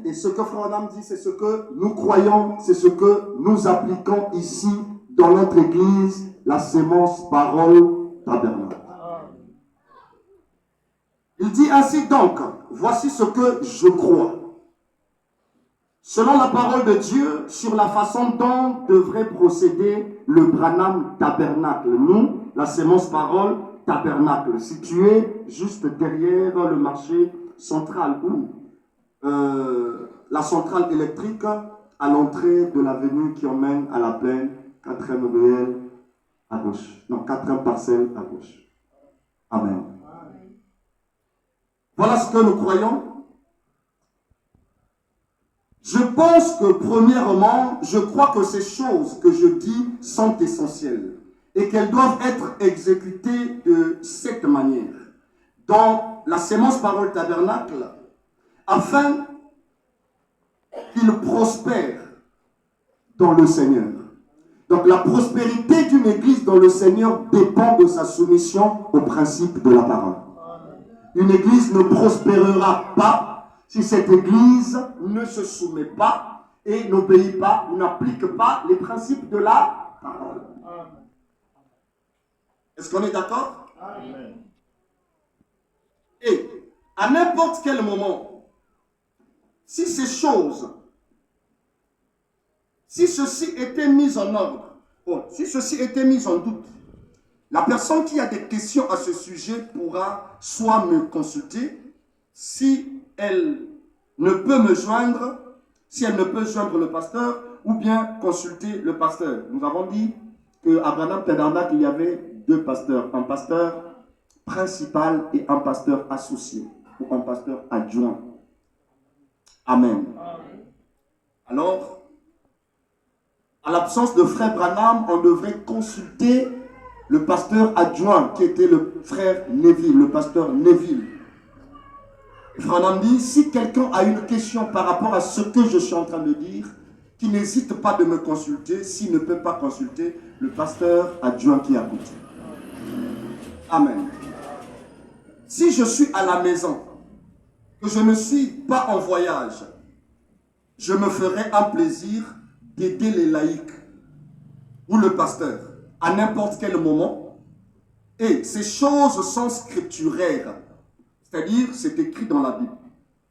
et ce que Frère Branham dit, c'est ce que nous croyons, c'est ce que nous appliquons ici dans notre église, la sémence parole tabernacle. Il dit ainsi donc, voici ce que je crois. Selon la parole de Dieu, sur la façon dont devrait procéder le Branham tabernacle. Nous, la sémence parole tabernacle, situé juste derrière le marché central ou la centrale électrique à l'entrée de l'avenue qui emmène à la plaine, 4e ruelle à gauche. Non, 4e parcelle à gauche. Amen. Voilà ce que nous croyons. Je pense que premièrement, je crois que ces choses que je dis sont essentielles et qu'elles doivent être exécutées de cette manière. Dans la sémence parole tabernacle, afin qu'il prospère dans le Seigneur. Donc la prospérité d'une église dans le Seigneur dépend de sa soumission au principe de la parole. Une église ne prospérera pas si cette église ne se soumet pas et n'obéit pas ou n'applique pas les principes de la parole. Est-ce qu'on est d'accord? Amen. Et à n'importe quel moment, si ces choses, si ceci était mis en ordre, si ceci était mis en doute, la personne qui a des questions à ce sujet pourra soit me consulter, si elle ne peut me joindre, si elle ne peut joindre le pasteur, ou bien consulter le pasteur. Nous avons dit qu'à Branham Tabernacle, il y avait 2 pasteurs, un pasteur principal et un pasteur associé, ou un pasteur adjoint. Amen. Alors, à l'absence de frère Branham, on devrait consulter le pasteur adjoint, qui était le frère Neville, le pasteur Neville. Frère Branham dit, si quelqu'un a une question par rapport à ce que je suis en train de dire, qu'il n'hésite pas de me consulter, s'il ne peut pas consulter le pasteur adjoint qui est à côté. Amen. Si je suis à la maison, que je ne suis pas en voyage, je me ferai un plaisir d'aider les laïcs ou le pasteur à n'importe quel moment. Et ces choses sont scripturaires, c'est-à-dire c'est écrit dans la Bible.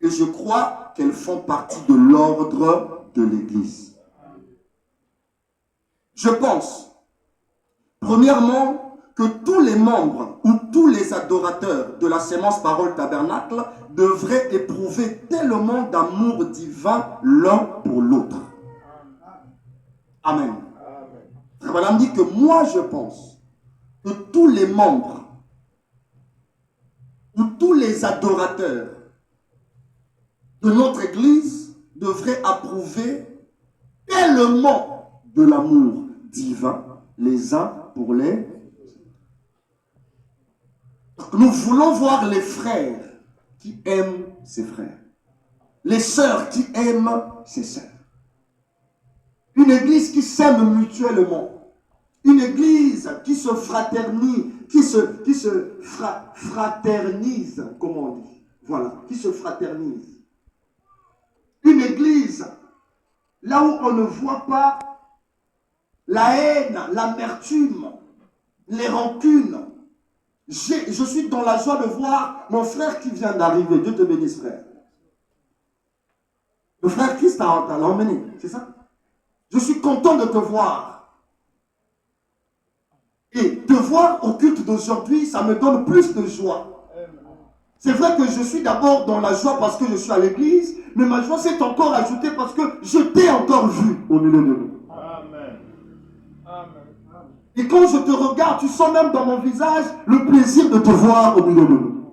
Et je crois qu'elles font partie de l'ordre de l'Église. Je pense, premièrement, que tous les membres ou tous les adorateurs de la sémence parole tabernacle devraient éprouver tellement d'amour divin l'un pour l'autre. Amen. Madame dit que moi je pense que tous les membres ou tous les adorateurs de notre église devraient approuver tellement de l'amour divin les uns pour les autres. Nous voulons voir les frères qui aiment ses frères, les sœurs qui aiment ses sœurs. Une église qui s'aime mutuellement. Une église qui se fraternise, fraternise, comment on dit? Voilà, qui se fraternise. Une église, là où on ne voit pas la haine, l'amertume, les rancunes. Je suis dans la joie de voir mon frère qui vient d'arriver. Dieu te bénisse, frère. Le frère Christ t'a emmené, c'est ça? Je suis content de te voir. Et te voir au culte d'aujourd'hui, ça me donne plus de joie. C'est vrai que je suis d'abord dans la joie parce que je suis à l'église, mais ma joie s'est encore ajoutée parce que je t'ai encore vu au milieu de nous. Amen. Amen. Et quand je te regarde, tu sens même dans mon visage le plaisir de te voir au milieu de nous.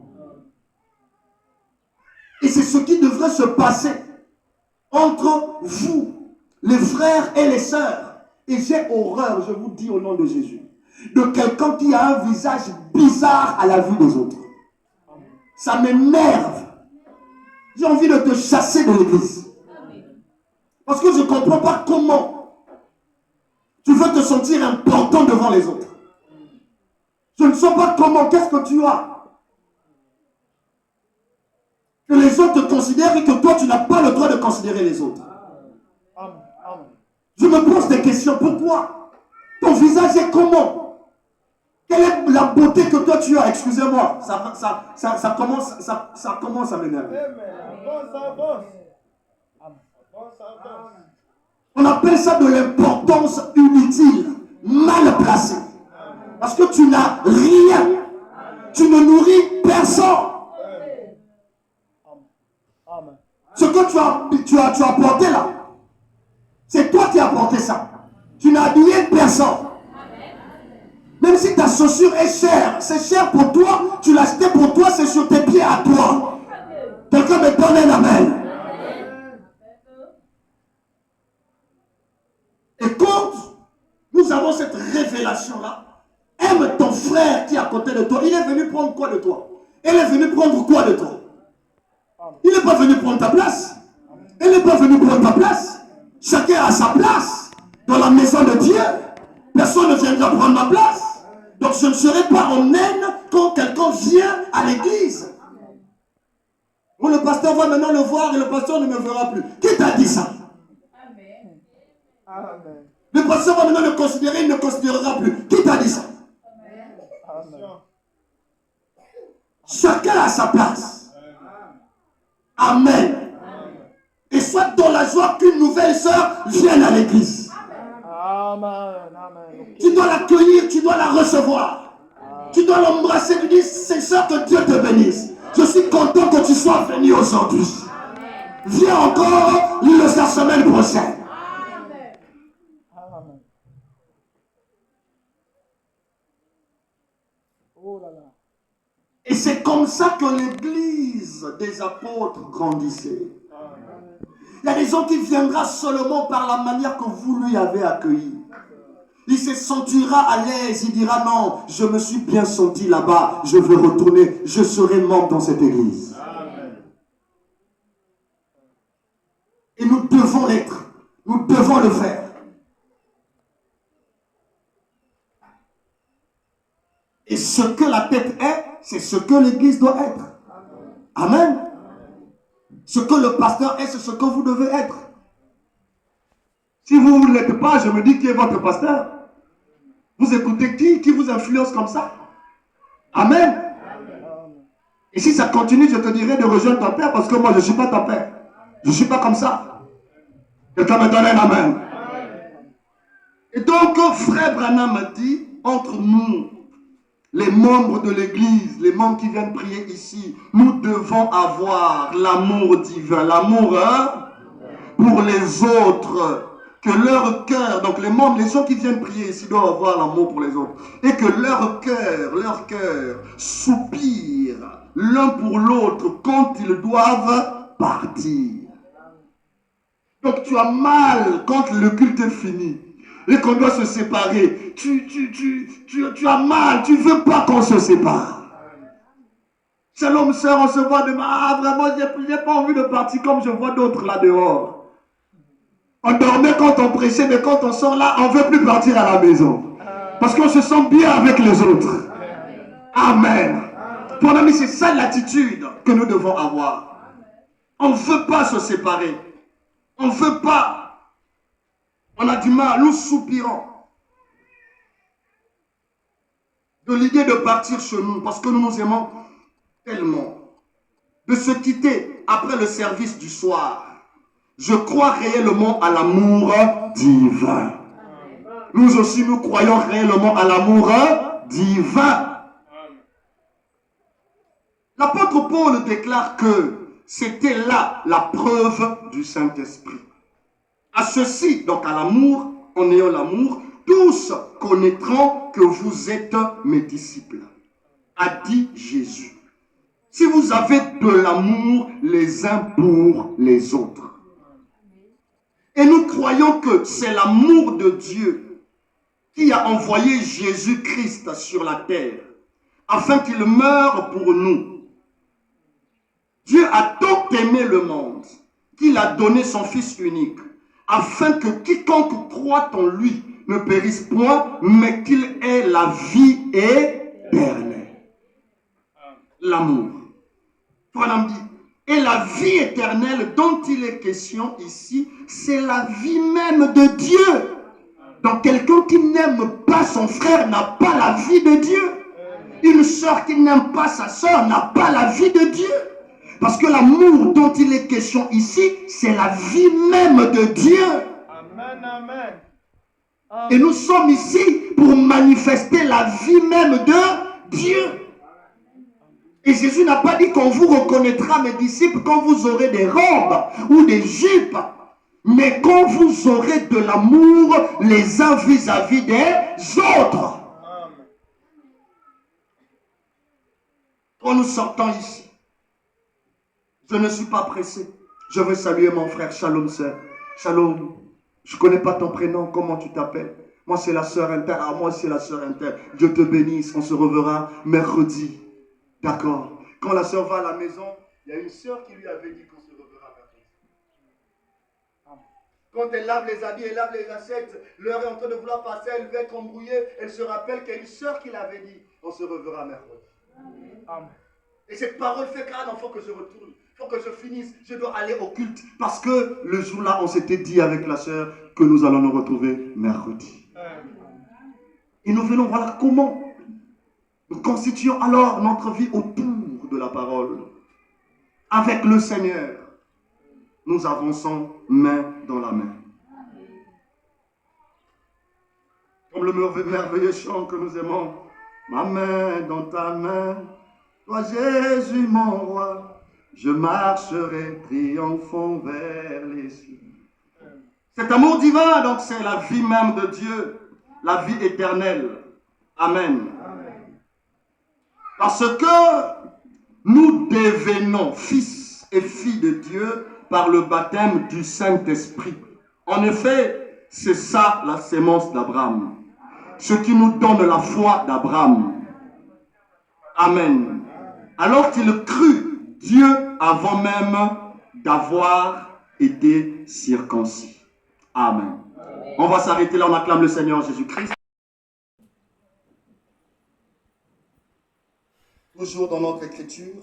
Et c'est ce qui devrait se passer entre vous, les frères et les sœurs. Et j'ai horreur, je vous dis au nom de Jésus, de quelqu'un qui a un visage bizarre à la vue des autres. Ça m'énerve. J'ai envie de te chasser de l'église. Parce que je ne comprends pas comment tu veux te sentir important devant les autres. Je ne sais pas comment, qu'est-ce que tu as. Que les autres te considèrent et que toi, tu n'as pas le droit de considérer les autres. Je me pose des questions. Pourquoi? Ton visage est comment? Quelle est la beauté que toi tu as? Excusez-moi, ça commence à m'énerver. On appelle ça de l'importance inutile, mal placée. Parce que tu n'as rien. Tu ne nourris personne. Ce que tu as apporté là, c'est toi qui as apporté ça. Tu n'as habillé personne. Même si ta chaussure est chère, c'est cher pour toi, tu l'as acheté pour toi, c'est sur tes pieds à toi. Quelqu'un me donne un amen. Et quand nous avons cette révélation-là, aime ton frère qui est à côté de toi. Il est venu prendre quoi de toi? Elle est venue prendre quoi de toi? Il n'est pas venu prendre ta place. Elle n'est pas venue prendre ta place. Chacun a sa place dans la maison de Dieu. Personne ne viendra prendre ma place. Donc je ne serai pas en haine quand quelqu'un vient à l'église. Bon, le pasteur va maintenant le voir et le pasteur ne me verra plus. Qui t'a dit ça? Amen. Le pasteur va maintenant le considérer, il ne considérera plus. Qui t'a dit ça? Amen. Chacun a sa place. Amen. Et sois dans la joie qu'une nouvelle sœur vienne à l'église. Tu dois l'accueillir, tu dois la recevoir. Tu dois l'embrasser, tu dis, c'est ça, que Dieu te bénisse. Je suis content que tu sois venu aujourd'hui. Viens encore la semaine prochaine. Et c'est comme ça que l'église des apôtres grandissait. Il y a des gens qui viendront seulement par la manière que vous lui avez accueilli. Il se sentira à l'aise, il dira non, je me suis bien senti là-bas, je veux retourner, je serai membre dans cette église. Amen. Et nous devons l'être, nous devons le faire. Et ce que la tête est, c'est ce que l'église doit être. Amen. Ce que le pasteur est, c'est ce que vous devez être. Si vous ne l'êtes pas, je me dis qui est votre pasteur. Vous écoutez qui vous influence comme ça? Amen. Et si ça continue, je te dirai de rejoindre ton père parce que moi, je ne suis pas ton père. Je ne suis pas comme ça. Quelqu'un me donne un amen. Et donc, frère Branham m'a dit, entre nous, les membres de l'église, les membres qui viennent prier ici, nous devons avoir l'amour divin, l'amour pour les autres. Que leur cœur, donc les membres, les gens qui viennent prier ici doivent avoir l'amour pour les autres. Et que leur cœur soupire l'un pour l'autre quand ils doivent partir. Donc tu as mal quand le culte est fini et qu'on doit se séparer. Tu as mal, tu ne veux pas qu'on se sépare. Shalom, sœur, on se voit demain. Ah, vraiment, j'ai pas envie de partir comme je vois d'autres là dehors. On dormait quand on prêchait, mais quand on sort là, on ne veut plus partir à la maison. Parce qu'on se sent bien avec les autres. Amen. Mon ami, c'est ça l'attitude que nous devons avoir. On ne veut pas se séparer. On ne veut pas. On a du mal, nous soupirons de l'idée de partir chez nous parce que nous nous aimons tellement. De se quitter après le service du soir. Je crois réellement à l'amour divin. Nous aussi, nous croyons réellement à l'amour divin. L'apôtre Paul déclare que c'était là la preuve du Saint-Esprit. À ceci, donc à l'amour, en ayant l'amour, tous connaîtront que vous êtes mes disciples, a dit Jésus. Si vous avez de l'amour les uns pour les autres. Et nous croyons que c'est l'amour de Dieu qui a envoyé Jésus-Christ sur la terre afin qu'il meure pour nous. Dieu a tant aimé le monde qu'il a donné son Fils unique afin que quiconque croit en lui ne périsse point, mais qu'il ait la vie éternelle. L'amour. Voilà, dit, Et la vie éternelle dont il est question ici, c'est la vie même de Dieu. Donc quelqu'un qui n'aime pas son frère n'a pas la vie de Dieu. Une sœur qui n'aime pas sa sœur n'a pas la vie de Dieu. Parce que l'amour dont il est question ici, c'est la vie même de Dieu. Amen, amen. Et nous sommes ici pour manifester la vie même de Dieu. Et Jésus n'a pas dit qu'on vous reconnaîtra, mes disciples, quand vous aurez des robes ou des jupes, mais quand vous aurez de l'amour les uns vis-à-vis des autres. Quand nous sortons ici, je ne suis pas pressé. Je veux saluer mon frère. Shalom, sœur. Shalom. Je ne connais pas ton prénom. Comment tu t'appelles? Moi, c'est la sœur Inter. Ah, moi, c'est la sœur Inter. Dieu te bénisse. On se reverra mercredi. D'accord. Quand la sœur va à la maison, il y a une sœur qui lui avait dit qu'on se reverra mercredi. Quand elle lave les habits, elle lave les assiettes, l'heure est en train de vouloir passer, elle veut être embrouillée, elle se rappelle qu'il y a une sœur qui l'avait dit, on se reverra mercredi. Amen. Et cette parole fait qu'un enfant que je retourne, il faut que je finisse, je dois aller au culte. Parce que le jour-là, on s'était dit avec la sœur que nous allons nous retrouver mercredi. Et nous venons, voilà comment nous constituons alors notre vie autour de la parole. Avec le Seigneur, nous avançons main dans la main. Comme le merveilleux chant que nous aimons, ma main dans ta main, toi Jésus mon roi, je marcherai triomphant vers les cieux. Cet amour divin, donc c'est la vie même de Dieu, la vie éternelle. Amen. Parce que nous devenons fils et filles de Dieu par le baptême du Saint-Esprit. En effet, c'est ça la sémence d'Abraham. Ce qui nous donne la foi d'Abraham. Amen. Alors qu'il crut Dieu avant même d'avoir été circoncis. Amen. On va s'arrêter là, on acclame le Seigneur Jésus-Christ. Toujours dans notre écriture.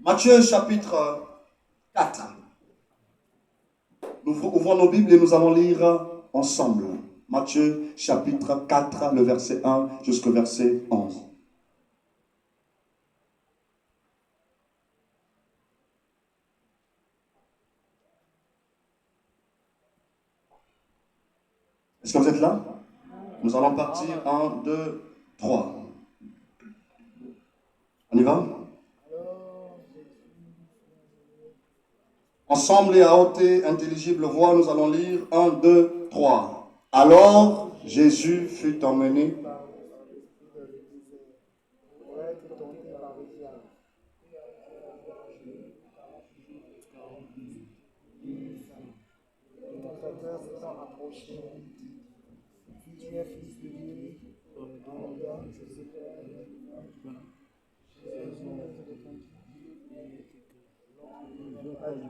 Matthieu chapitre 4. Nous ouvrons nos Bibles et nous allons lire ensemble. Matthieu chapitre 4, le verset 1 jusqu'au verset 11. Est-ce que vous êtes là? Nous allons partir. 1, 2, 3. On y va? Ensemble et à haute et intelligible voix, nous allons lire 1, 2, 3. Alors Jésus fut emmené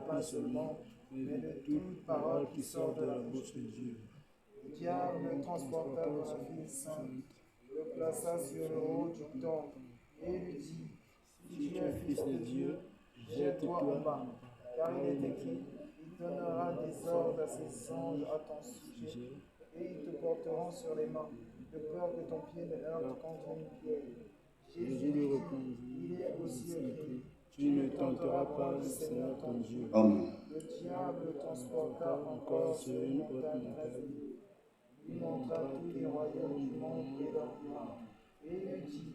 pas seulement, mais de toute parole qui sort de la bouche de Dieu. Le diable le transporta dans la ville sainte, le plaça sur le haut du temple, et lui dit, si tu es fils de Dieu, jette-toi en bas, car il est écrit, il donnera des ordres à ses anges à ton sujet, et ils te porteront sur les mains, de peur que ton pied ne heurte contre une pierre. Jésus lui répondit, il est aussi écrit, tu ne tenteras pas le Seigneur ton Dieu. Amen. Le diable transporta encore sur une haute montagne. Il montra tous les royaumes du monde et leur gloire. Et il dit,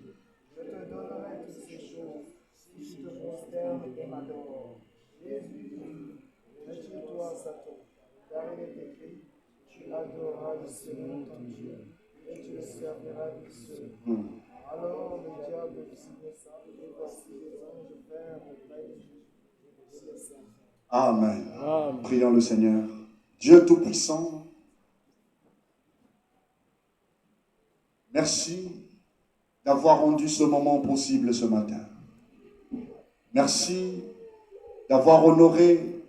je te donnerai toutes ces choses, si tu te prosternes et m'adores. Jésus dit, retire-toi, Satan, car il est écrit, tu adoreras le Seigneur ton Dieu, et tu le serviras lui seul. Alors le diable fit ça, et voici les anges vinrent auprès de Jésus. Amen. Prions le Seigneur. Dieu Tout-Puissant, merci d'avoir rendu ce moment possible ce matin. Merci d'avoir honoré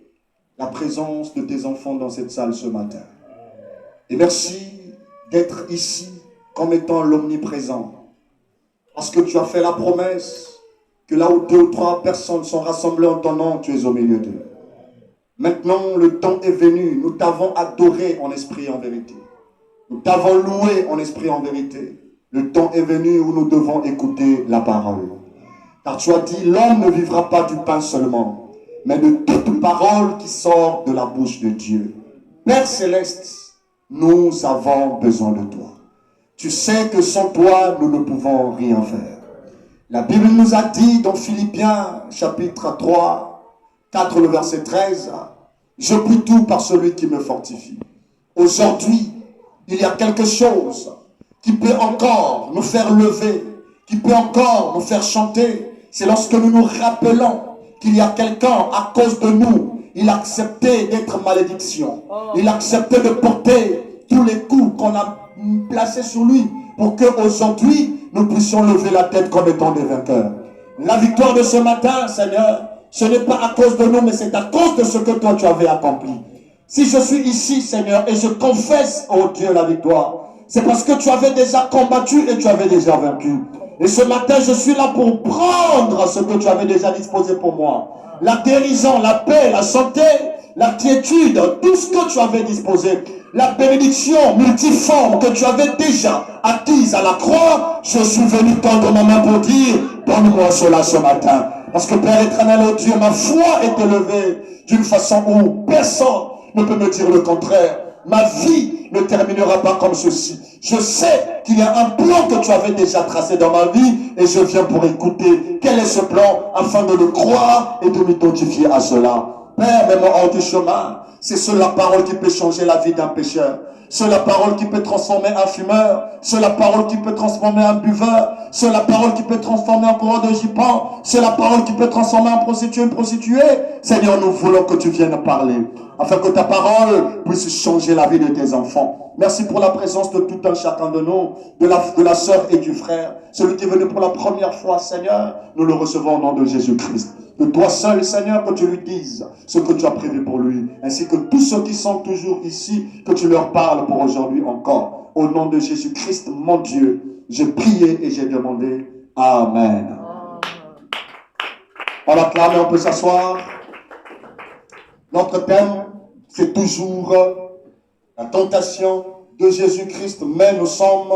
la présence de tes enfants dans cette salle ce matin. Et merci d'être ici comme étant l'omniprésent. Parce que tu as fait la promesse que là où 2 ou 3 personnes sont rassemblées en ton nom, tu es au milieu d'eux. Maintenant, le temps est venu. Nous t'avons adoré en esprit et en vérité. Nous t'avons loué en esprit et en vérité. Le temps est venu où nous devons écouter la parole. Car tu as dit, l'homme ne vivra pas du pain seulement, mais de toute parole qui sort de la bouche de Dieu. Père Céleste, nous avons besoin de toi. Tu sais que sans toi, nous ne pouvons rien faire. La Bible nous a dit dans Philippiens chapitre 3, 4, le verset 13, « Je puis tout par celui qui me fortifie. » Aujourd'hui, il y a quelque chose qui peut encore nous faire lever, qui peut encore nous faire chanter. C'est lorsque nous nous rappelons qu'il y a quelqu'un à cause de nous. Il a accepté d'être malédiction. Il a accepté de porter tous les coups qu'on a placés sur lui pour qu'aujourd'hui, nous puissions lever la tête comme étant des vainqueurs. La victoire de ce matin, Seigneur, ce n'est pas à cause de nous, mais c'est à cause de ce que toi tu avais accompli. Si je suis ici, Seigneur, et je confesse, oh Dieu, la victoire, c'est parce que tu avais déjà combattu et tu avais déjà vaincu. Et ce matin, je suis là pour prendre ce que tu avais déjà disposé pour moi. La guérison, la paix, la santé, la quiétude, tout ce que tu avais disposé. La bénédiction multiforme que tu avais déjà acquise à la croix, je suis venu tendre ma main pour dire, donne-moi cela ce matin. Parce que Père éternel, oh Dieu, ma foi est élevée d'une façon où personne ne peut me dire le contraire. Ma vie ne terminera pas comme ceci. Je sais qu'il y a un plan que tu avais déjà tracé dans ma vie et je viens pour écouter quel est ce plan afin de le croire et de m'identifier à cela. Père, mets-moi hors du chemin. C'est seule la parole qui peut changer la vie d'un pécheur. C'est la parole qui peut transformer un fumeur. C'est la parole qui peut transformer un buveur. C'est la parole qui peut transformer un coureur de gipant. C'est la parole qui peut transformer un prostitué, une prostituée. Seigneur, nous voulons que tu viennes parler, afin que ta parole puisse changer la vie de tes enfants. Merci pour la présence de tout un chacun de nous, de la sœur et du frère. Celui qui est venu pour la première fois, Seigneur, nous le recevons au nom de Jésus-Christ. De toi seul, Seigneur, que tu lui dises ce que tu as prévu pour lui, ainsi que tous ceux qui sont toujours ici, que tu leur parles pour aujourd'hui encore. Au nom de Jésus-Christ, mon Dieu, j'ai prié et j'ai demandé. Amen. On l'acclame et on peut s'asseoir. Notre thème, c'est toujours la tentation de Jésus-Christ, mais nous sommes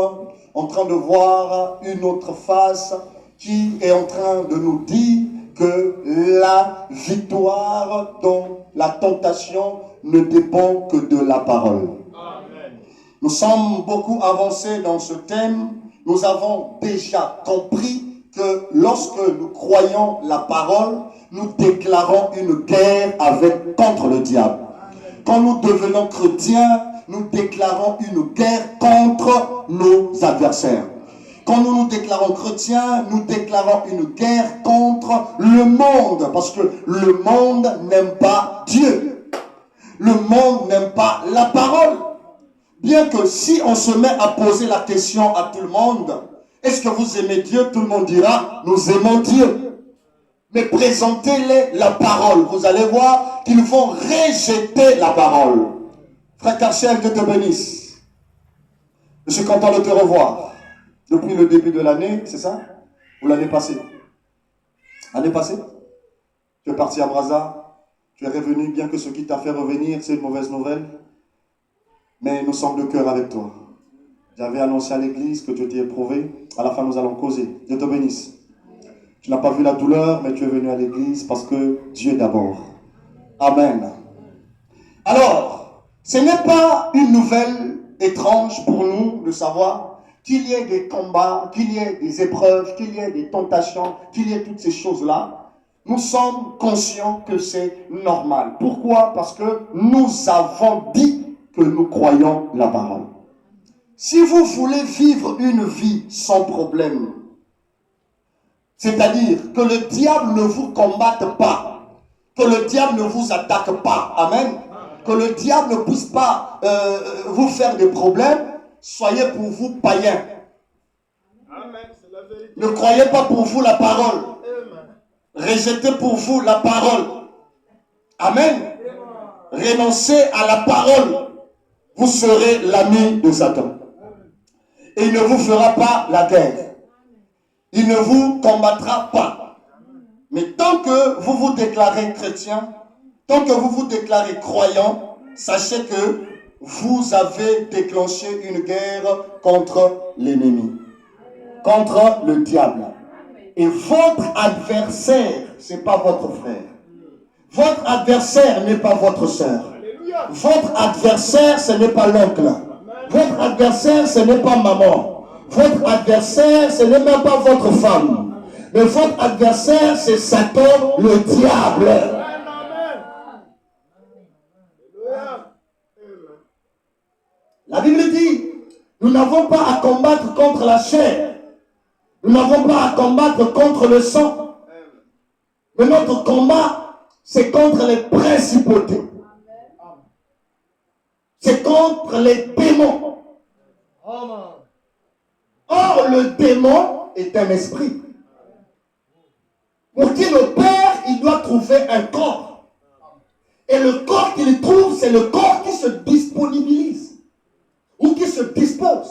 en train de voir une autre face qui est en train de nous dire que la victoire dans la tentation ne dépend que de la parole. Amen. Nous sommes beaucoup avancés dans ce thème. Nous avons déjà compris que lorsque nous croyons la parole, nous déclarons une guerre contre le diable. Quand nous devenons chrétiens, nous déclarons une guerre contre nos adversaires. Quand nous nous déclarons chrétiens, nous déclarons une guerre contre le monde. Parce que le monde n'aime pas Dieu. Le monde n'aime pas la parole. Bien que si on se met à poser la question à tout le monde, est-ce que vous aimez Dieu? Tout le monde dira, nous aimons Dieu. Mais présentez-les la parole. Vous allez voir qu'ils vont rejeter la parole. Frère Karchel, que te bénisse. Je suis content de te revoir. Depuis le début de l'année, c'est ça? Ou l'année passée? L'année passée? Tu es parti à Brazza. Tu es revenu, bien que ce qui t'a fait revenir, c'est une mauvaise nouvelle. Mais nous sommes de cœur avec toi. J'avais annoncé à l'église que tu étais éprouvé. À la fin, nous allons causer. Dieu te bénisse. Tu n'as pas vu la douleur, mais tu es venu à l'église parce que Dieu d'abord. Amen. Alors, ce n'est pas une nouvelle étrange pour nous de savoir qu'il y ait des combats, qu'il y ait des épreuves, qu'il y ait des tentations, qu'il y ait toutes ces choses-là. Nous sommes conscients que c'est normal. Pourquoi? Parce que nous avons dit que nous croyons la parole. Si vous voulez vivre une vie sans problème, c'est-à-dire que le diable ne vous combatte pas, que le diable ne vous attaque pas, amen, que le diable ne puisse pas vous faire des problèmes, soyez pour vous païens. Amen, c'est la vérité. Ne croyez pas pour vous la parole. Rejetez pour vous la parole. Amen. Renoncez à la parole. Vous serez l'ami de Satan. et il ne vous fera pas la guerre. Il ne vous combattra pas. Mais tant que vous vous déclarez chrétien, tant que vous vous déclarez croyant, sachez que vous avez déclenché une guerre contre l'ennemi, contre le diable. Et votre adversaire, ce n'est pas votre frère. Votre adversaire n'est pas votre soeur. Votre adversaire, ce n'est pas l'oncle. Votre adversaire, ce n'est pas maman. Votre adversaire, ce n'est même pas votre femme. Mais votre adversaire, c'est Satan, le diable. La Bible dit, nous n'avons pas à combattre contre la chair. Nous n'avons pas à combattre contre le sang. Mais notre combat, c'est contre les principautés. C'est contre les démons. Or, le démon est un esprit. Pour qu'il opère, il doit trouver un corps. Et le corps qu'il trouve, c'est le corps qui se disponibilise ou qui se dispose.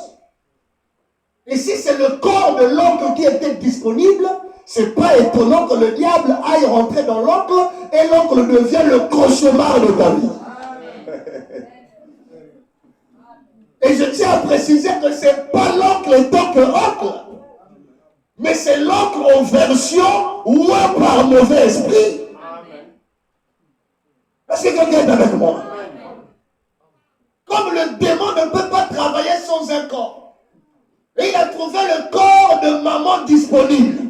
Et si c'est le corps de l'oncle qui était disponible, c'est pas étonnant que le diable aille rentrer dans l'oncle et l'oncle devient le cauchemar de ta vie. Et je tiens à préciser que ce n'est pas l'oncle en tant que oncle, mais c'est l'oncle en version ou par mauvais esprit. Est-ce que quelqu'un est avec moi? Comme le démon ne peut pas travailler sans un corps, et il a trouvé le corps de maman disponible.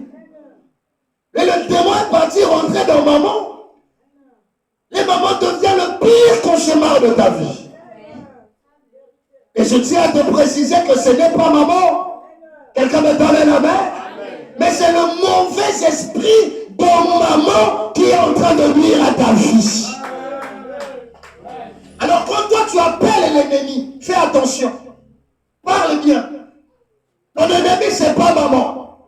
Et le démon est parti rentrer dans maman. Et maman devient le pire cauchemar de ta vie. Et je tiens à te préciser que ce n'est pas maman. Quelqu'un me donne la main? Mais c'est le mauvais esprit de maman qui est en train de nuire à ta vie. Alors quand toi tu appelles l'ennemi, fais attention. Parle bien. Ton ennemi, c'est pas maman.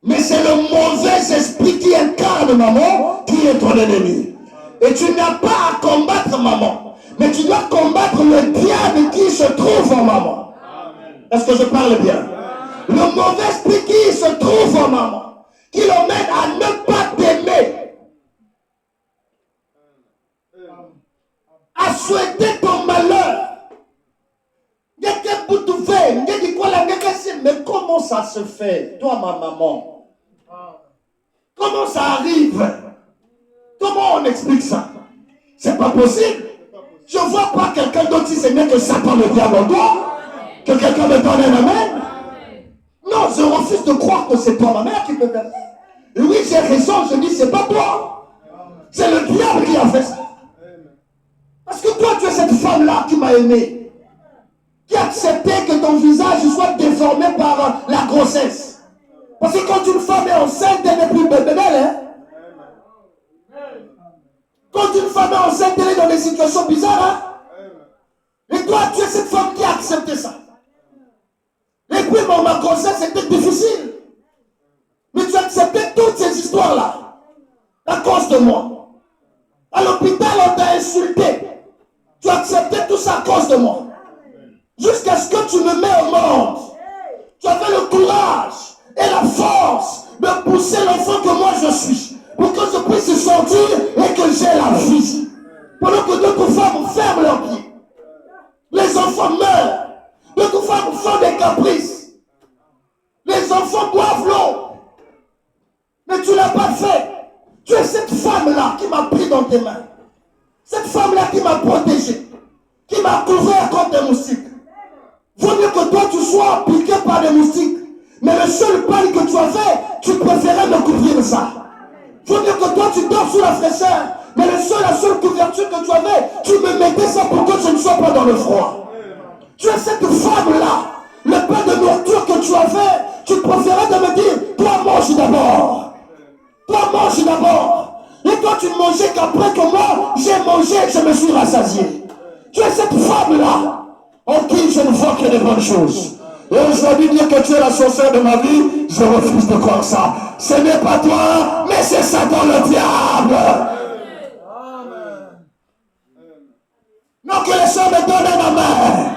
Mais c'est le mauvais esprit qui incarne maman qui est ton ennemi. Et tu n'as pas à combattre maman. Mais tu dois combattre le diable qui se trouve en maman. Est-ce que je parle bien? Le mauvais esprit qui se trouve en maman, qui l'emmène à ne pas t'aimer, à souhaiter ton malheur. Mais comment ça se fait, toi ma maman? Comment ça arrive? Comment on explique ça? C'est pas possible. Je ne vois pas quelqu'un d'autre si c'est mieux que Satan le diable en toi. Que quelqu'un me donne un amen. Non, je refuse de croire que c'est toi ma mère qui peut faire ça. Et oui, j'ai raison, je dis c'est pas toi. C'est le diable qui a fait ça. Parce que toi, tu es cette femme-là qui m'a aimé. Qui a accepté que ton visage soit déformé par la grossesse. Parce que quand une femme est enceinte, elle n'est plus belle, hein? Quand une femme est enceinte, elle est dans des situations bizarres, hein? Et toi, tu es cette femme qui a accepté ça. Et puis, ma grossesse était difficile. Mais tu as accepté toutes ces histoires-là à cause de moi. À l'hôpital, on t'a insulté. Tu as accepté tout ça à cause de moi. Jusqu'à ce que tu me mets au monde. Tu avais le courage et la force de pousser l'enfant que moi je suis. Pour que je puisse sortir et que j'ai la vie. Pendant que d'autres femmes ferment leurs pieds. Les enfants meurent. D'autres femmes font des caprices. Les enfants boivent l'eau. Mais tu ne l'as pas fait. Tu es cette femme-là qui m'a pris dans tes mains. Cette femme-là qui m'a protégé. Qui m'a couvert contre des moustiques. Vaut mieux que toi tu sois piqué par des moustiques. Mais le seul pain que tu as fait, tu préférais me couvrir de ça. Vaut mieux que toi tu dors sous la fraîcheur. Mais la seule couverture que tu avais, tu me mettais ça pour que je ne sois pas dans le froid. Tu es cette femme-là. Le pain de nourriture que tu avais, tu préférais de me dire, toi mange d'abord. Toi mange d'abord. Et toi tu ne mangeais qu'après que moi, j'ai mangé et je me suis rassasié. Tu es cette femme-là en qui je ne vois que des bonnes choses. Et aujourd'hui, dire que tu es la sorcière de ma vie, je refuse de croire ça. Ce n'est pas toi, mais c'est Satan le diable. Non, que les gens me donnent ma main.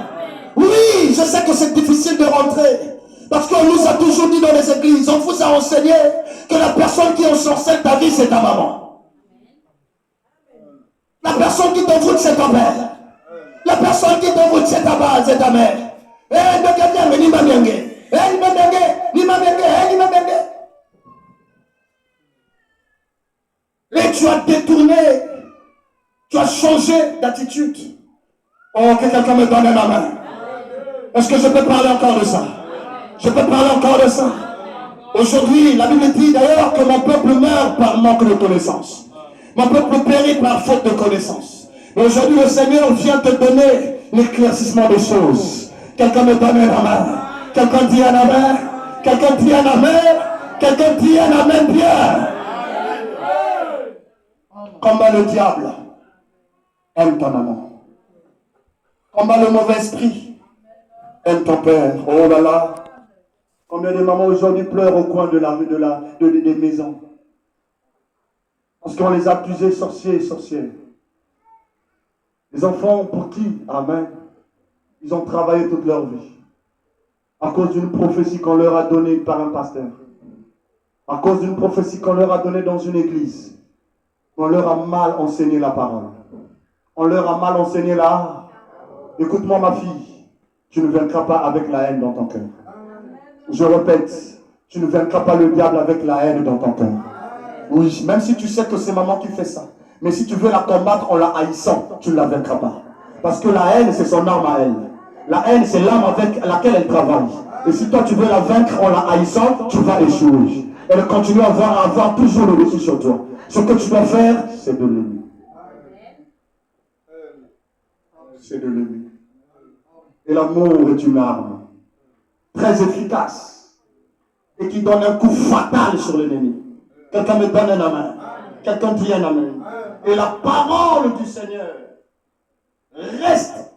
Oui, Oui, je sais que c'est difficile de rentrer. Parce qu'on nous a toujours dit dans les églises, on vous a enseigné que la personne qui ensorcelle ta vie, c'est ta maman. La personne qui t'envoûte, c'est ta mère. La personne qui t'envoûte, c'est ta base, c'est ta mère. Et tu as détourné, tu as changé d'attitude. Oh, que quelqu'un me donne ma main. Est-ce que je peux parler encore de ça? Je peux parler encore de ça. Aujourd'hui, la Bible dit d'ailleurs que mon peuple meurt par manque de connaissance. Mon peuple périt par faute de connaissance. Mais aujourd'hui, le Seigneur vient te donner l'éclaircissement des choses. Quelqu'un me donne la main. Quelqu'un dit un amen. Quelqu'un dit un amen. Quelqu'un dit un amen bien. Combat le diable. Aime ton maman. Combat le mauvais esprit. Aime ton père. Oh là là. Combien de mamans aujourd'hui pleurent au coin des maisons. Parce qu'on les a accusés sorciers et sorcières. Les enfants pour qui? Amen. Ils ont travaillé toute leur vie. À cause d'une prophétie qu'on leur a donnée par un pasteur. À cause d'une prophétie qu'on leur a donnée dans une église. On leur a mal enseigné la parole. On leur a mal enseigné la... Écoute-moi ma fille. Tu ne vaincras pas avec la haine dans ton cœur. Je répète. Tu ne vaincras pas le diable avec la haine dans ton cœur. Oui, même si tu sais que c'est maman qui fait ça. Mais si tu veux la combattre en la haïssant, tu ne la vaincras pas. Parce que la haine, c'est son arme à elle. La haine, c'est l'arme avec laquelle elle travaille. Et si toi, tu veux la vaincre en la haïssant, tu vas échouer. Elle continue à avoir toujours le dessus sur toi. Ce que tu dois faire, c'est de l'aimer. C'est de l'aimer. Et l'amour est une arme très efficace et qui donne un coup fatal sur l'ennemi. Quelqu'un me donne un amen. Quelqu'un dit un amen. Et la parole du Seigneur reste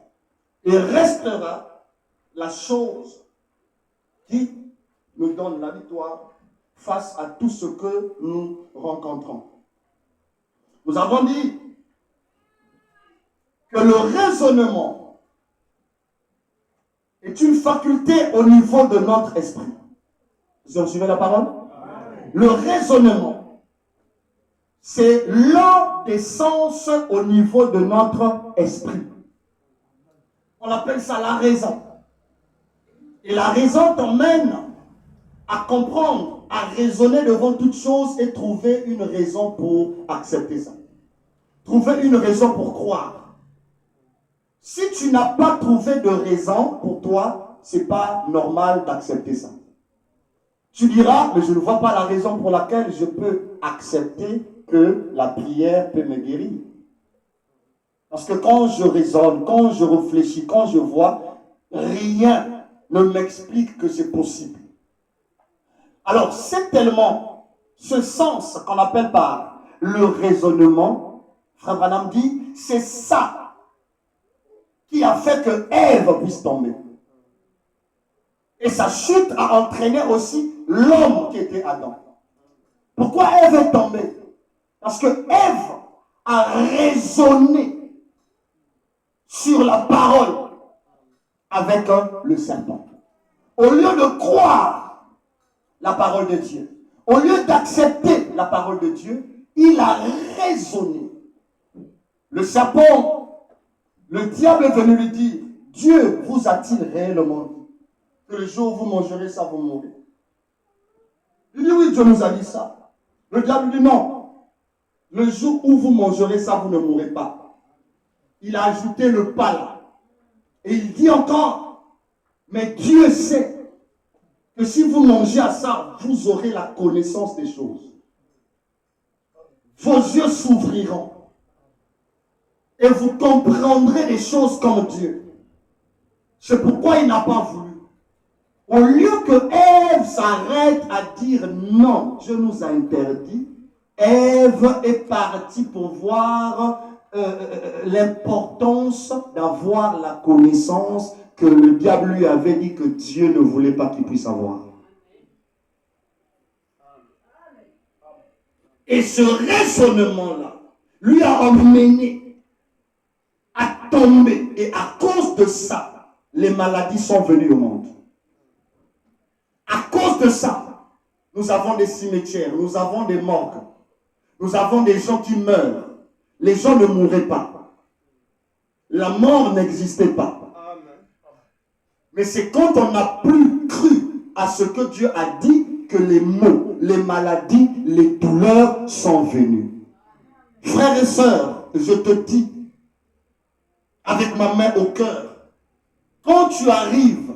et restera la chose qui nous donne la victoire face à tout ce que nous rencontrons. Nous avons dit que le raisonnement est une faculté au niveau de notre esprit. Vous avez suivi la parole? Le raisonnement, c'est l'un des sens au niveau de notre esprit. On appelle ça la raison. Et la raison t'emmène à comprendre, à raisonner devant toute chose et trouver une raison pour accepter ça. Trouver une raison pour croire. Si tu n'as pas trouvé de raison pour toi, ce n'est pas normal d'accepter ça. Tu diras, mais je ne vois pas la raison pour laquelle je peux accepter que la prière peut me guérir. Parce que quand je raisonne, quand je réfléchis, quand je vois, rien ne m'explique que c'est possible. Alors, c'est tellement ce sens qu'on appelle par le raisonnement, Frère Branham dit, c'est ça qui a fait que Ève puisse tomber. Et sa chute a entraîné aussi l'homme qui était Adam. Pourquoi Ève est tombée? Parce que Ève a raisonné sur la parole avec le serpent. Au lieu de croire la parole de Dieu, au lieu d'accepter la parole de Dieu, il a raisonné. Le serpent, le diable est venu lui dire, Dieu vous a-t-il réellement dit que le jour où vous mangerez ça, vous mourrez? Il dit oui, Dieu nous a dit ça. Le diable dit non. Le jour où vous mangerez ça, vous ne mourrez pas. Il a ajouté le pas là. Et il dit encore, mais Dieu sait que si vous mangez à ça, vous aurez la connaissance des choses. Vos yeux s'ouvriront. Et vous comprendrez les choses comme Dieu. C'est pourquoi il n'a pas voulu. Au lieu que Ève s'arrête à dire non, Dieu nous a interdit, Ève est partie pour voir l'importance d'avoir la connaissance que le diable lui avait dit que Dieu ne voulait pas qu'il puisse avoir. Et ce raisonnement-là lui a emmené à tomber. Et à cause de ça, les maladies sont venues au monde. À cause de ça, nous avons des cimetières, nous avons des morgues, nous avons des gens qui meurent. Les gens ne mouraient pas. La mort n'existait pas. Mais c'est quand on n'a plus cru à ce que Dieu a dit que les maux, les maladies, les douleurs sont venues. Frères et sœurs, je te dis, avec ma main au cœur, quand tu arrives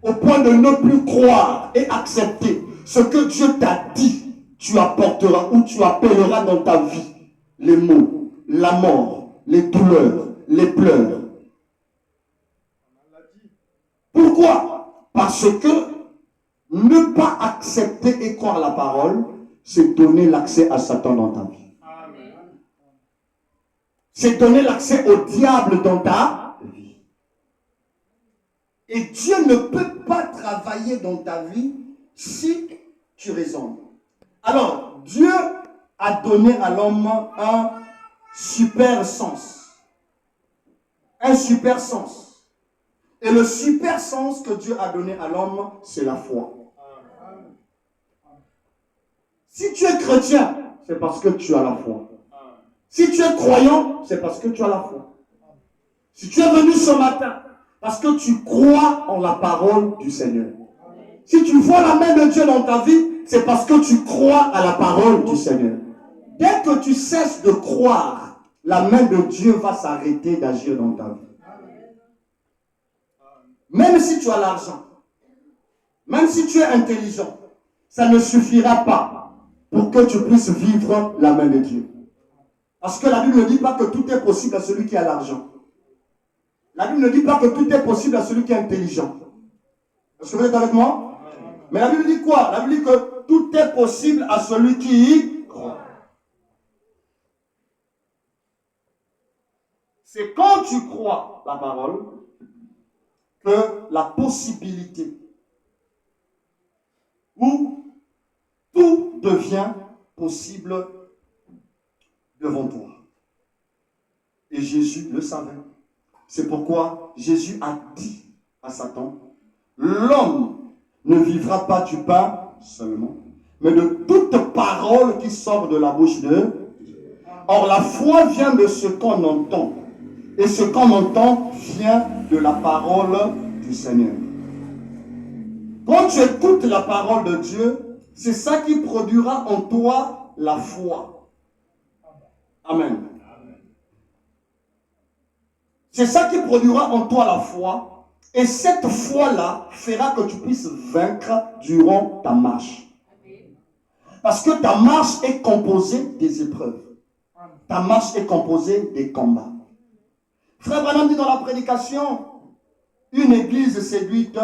au point de ne plus croire et accepter ce que Dieu t'a dit, tu apporteras ou tu appelleras dans ta vie les maux, la mort, les douleurs, les pleurs. Pourquoi? Parce que ne pas accepter et croire la parole, c'est donner l'accès à Satan dans ta vie. C'est donner l'accès au diable dans ta vie. Et Dieu ne peut pas travailler dans ta vie si tu raisonnes. Alors, Dieu a donné à l'homme un super sens. Un super sens. Et le super sens que Dieu a donné à l'homme, c'est la foi. Si tu es chrétien, c'est parce que tu as la foi. Si tu es croyant, c'est parce que tu as la foi. Si tu es venu ce matin, parce que tu crois en la parole du Seigneur. Si tu vois la main de Dieu dans ta vie, c'est parce que tu crois à la parole du Seigneur. Dès que tu cesses de croire, la main de Dieu va s'arrêter d'agir dans ta vie. Même si tu as l'argent, même si tu es intelligent, ça ne suffira pas pour que tu puisses vivre la main de Dieu. Parce que la Bible ne dit pas que tout est possible à celui qui a l'argent. La Bible ne dit pas que tout est possible à celui qui est intelligent. Est-ce que vous êtes avec moi? Mais la Bible dit quoi? La Bible dit que tout est possible à celui qui y croit. C'est quand tu crois la parole que la possibilité où tout devient possible devant toi. Et Jésus le savait. C'est pourquoi Jésus a dit à Satan, l'homme ne vivra pas du pain seulement, mais de toute parole qui sort de la bouche de Dieu. Or, la foi vient de ce qu'on entend. Et ce qu'on entend vient de la parole du Seigneur. Quand tu écoutes la parole de Dieu, c'est ça qui produira en toi la foi. Amen. C'est ça qui produira en toi la foi. Et cette foi-là fera que tu puisses vaincre durant ta marche. Parce que ta marche est composée des épreuves. Ta marche est composée des combats. Frère Branham dit dans la prédication, une église séduite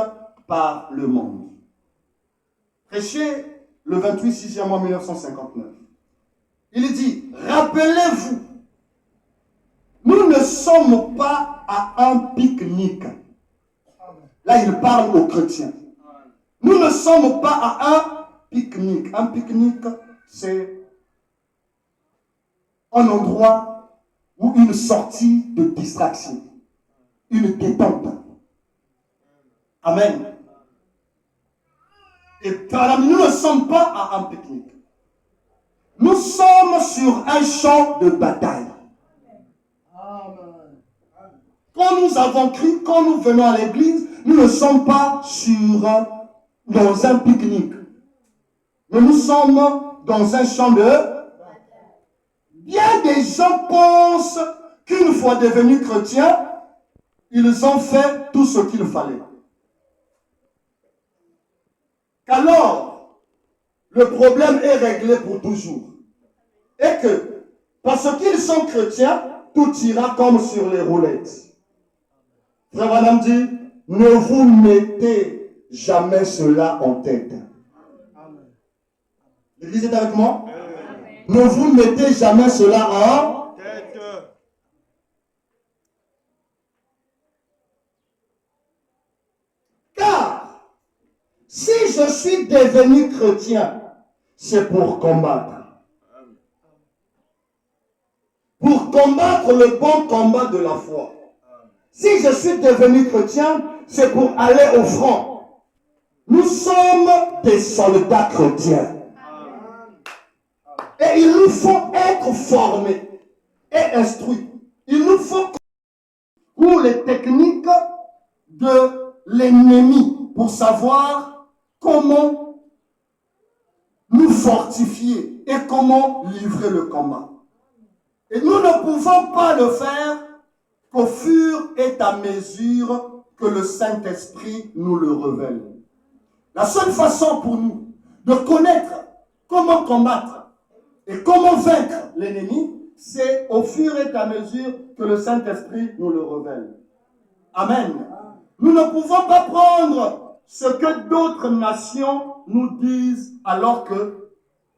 par le monde. Prêché le 28 6e mois 1959. Il dit, rappelez-vous, nous ne sommes pas à un pique-nique. Là, il parle aux chrétiens. Nous ne sommes pas à un pique-nique. Un pique-nique, c'est un endroit ou une sortie de distraction, une détente. Amen. Et nous ne sommes pas à un pique-nique. Nous sommes sur un champ de bataille. Quand nous avons crié, quand nous venons à l'église, nous ne sommes pas dans un pique-nique. Mais nous sommes dans un champ de bataille. Bien des gens pensent qu'une fois devenus chrétiens, ils ont fait tout ce qu'il fallait. Qu'alors, le problème est réglé pour toujours. Et que, parce qu'ils sont chrétiens, tout ira comme sur les roulettes. Frère Madame dit, ne vous mettez jamais cela en tête. L'église est avec moi? Ne vous mettez jamais cela en tête. Car, si je suis devenu chrétien, c'est pour combattre. Pour combattre le bon combat de la foi. Si je suis devenu chrétien, c'est pour aller au front. Nous sommes des soldats chrétiens. Et il nous faut être formés et instruits. Il nous faut pour les techniques de l'ennemi pour savoir comment nous fortifier et comment livrer le combat. Et nous ne pouvons pas le faire qu'au fur et à mesure que le Saint-Esprit nous le révèle. La seule façon pour nous de connaître comment combattre et comment vaincre l'ennemi, c'est au fur et à mesure que le Saint-Esprit nous le révèle. Amen. Nous ne pouvons pas prendre ce que d'autres nations nous disent alors que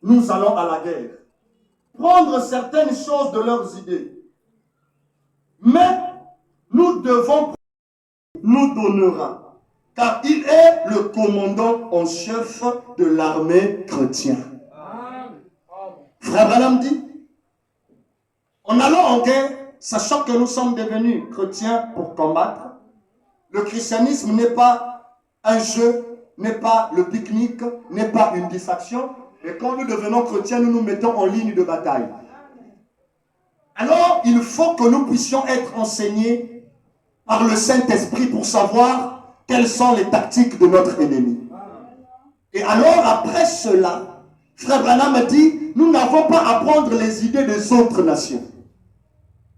nous allons à la guerre. Prendre certaines choses de leurs idées. Mais nous devons nous donnera, car il est le commandant en chef de l'armée chrétienne. Frère Branham dit, en allant en guerre, sachant que nous sommes devenus chrétiens pour combattre, le christianisme n'est pas un jeu, n'est pas le pique-nique, n'est pas une distraction. Et quand nous devenons chrétiens, nous nous mettons en ligne de bataille. Alors, il faut que nous puissions être enseignés par le Saint-Esprit pour savoir quelles sont les tactiques de notre ennemi. Et alors, après cela, Frère Branham dit, nous n'avons pas à prendre les idées des autres nations.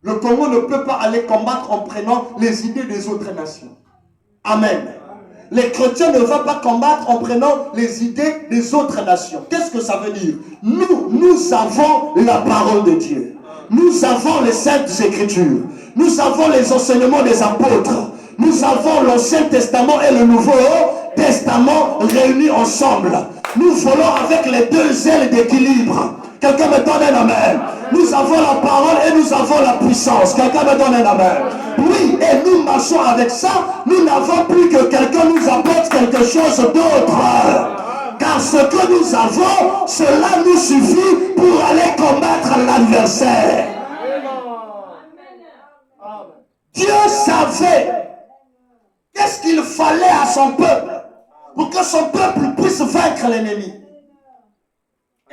Le Congo ne peut pas aller combattre en prenant les idées des autres nations. Amen. Les chrétiens ne vont pas combattre en prenant les idées des autres nations. Qu'est-ce que ça veut dire? Nous avons la parole de Dieu. Nous avons les Saintes Écritures. Nous avons les enseignements des apôtres. Nous avons l'Ancien Testament et le Nouveau Testament réunis ensemble. Nous volons avec les deux ailes d'équilibre. Quelqu'un me donne un amen. Nous avons la parole et nous avons la puissance. Quelqu'un me donne un amen. Oui, et nous marchons avec ça. Nous n'avons plus que quelqu'un nous apporte quelque chose d'autre. Car ce que nous avons, cela nous suffit pour aller combattre l'adversaire. Dieu savait qu'est-ce qu'il fallait à son peuple pour que son peuple puisse vaincre l'ennemi.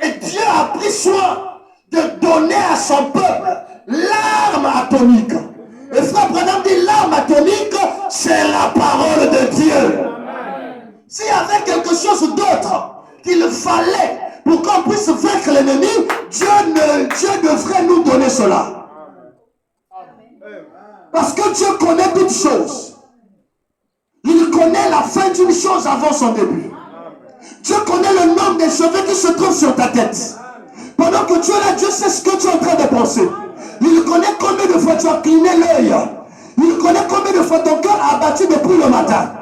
Et Dieu a pris soin de donner à son peuple l'arme atomique. Et Frère Branham dit, l'arme atomique, c'est la parole de Dieu. S'il y avait quelque chose d'autre qu'il fallait pour qu'on puisse vaincre l'ennemi, Dieu devrait nous donner cela. Parce que Dieu connaît toutes choses. Il connaît la fin d'une chose avant son début. Dieu connaît le nombre des cheveux qui se trouvent sur ta tête. Pendant que tu es là, Dieu sait ce que tu es en train de penser. Il connaît combien de fois tu as cligné l'œil. Il connaît combien de fois ton cœur a battu depuis le matin.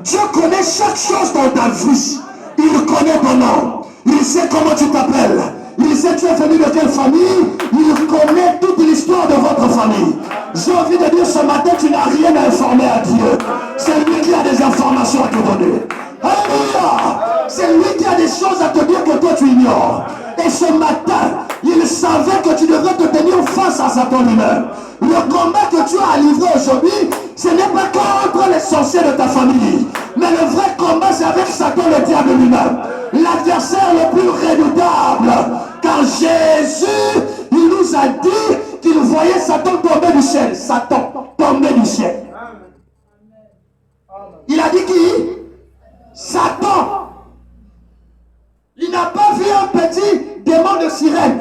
Dieu connaît chaque chose dans ta vie. Il connaît ton nom. Il sait comment tu t'appelles. Il sait tu es venu de quelle famille. Il connaît toute l'histoire de votre famille. J'ai envie de dire ce matin, tu n'as rien à informer à Dieu. C'est lui qui a des informations à te donner. Alléluia. C'est lui qui a des choses à te dire que toi tu ignores. Et ce matin, il savait que tu devrais te tenir face à Satan lui-même. Le combat que tu as à livrer aujourd'hui, ce n'est pas contre les sorciers de ta famille. Mais le vrai combat, c'est avec Satan, le diable lui-même. L'adversaire le plus redoutable. Car Jésus, il nous a dit qu'il voyait Satan tomber du ciel. Satan tomber du ciel. Il a dit qui? Satan. Il n'a pas vu un petit démon de sirène.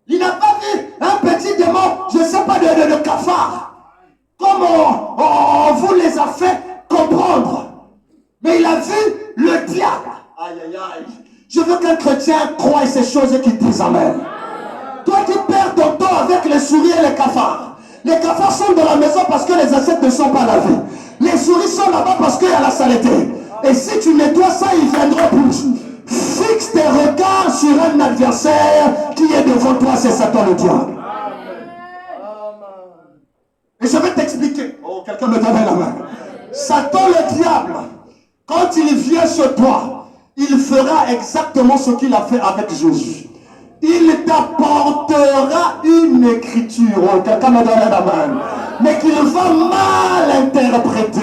Il n'a pas vu un petit démon, je ne sais pas, de cafard. Comme on vous les a fait comprendre. Mais il a vu le diable. Aïe, aïe, aïe. Je veux qu'un chrétien croie ces choses et qu'il dise amen. Toi qui perds ton temps avec les souris et les cafards. Les cafards sont dans la maison parce que les assiettes ne sont pas lavées. Les souris sont là-bas parce qu'il y a la saleté. Et si tu nettoies ça, ils viendront plus. Fixe tes regards sur un adversaire qui est devant toi, c'est Satan le diable. Et je vais t'expliquer. Oh, quelqu'un me donne la main. Satan le diable, quand il vient sur toi, il fera exactement ce qu'il a fait avec Jésus. Il t'apportera une écriture. Oh, quelqu'un me donne la main. mais qu'il va mal interpréter.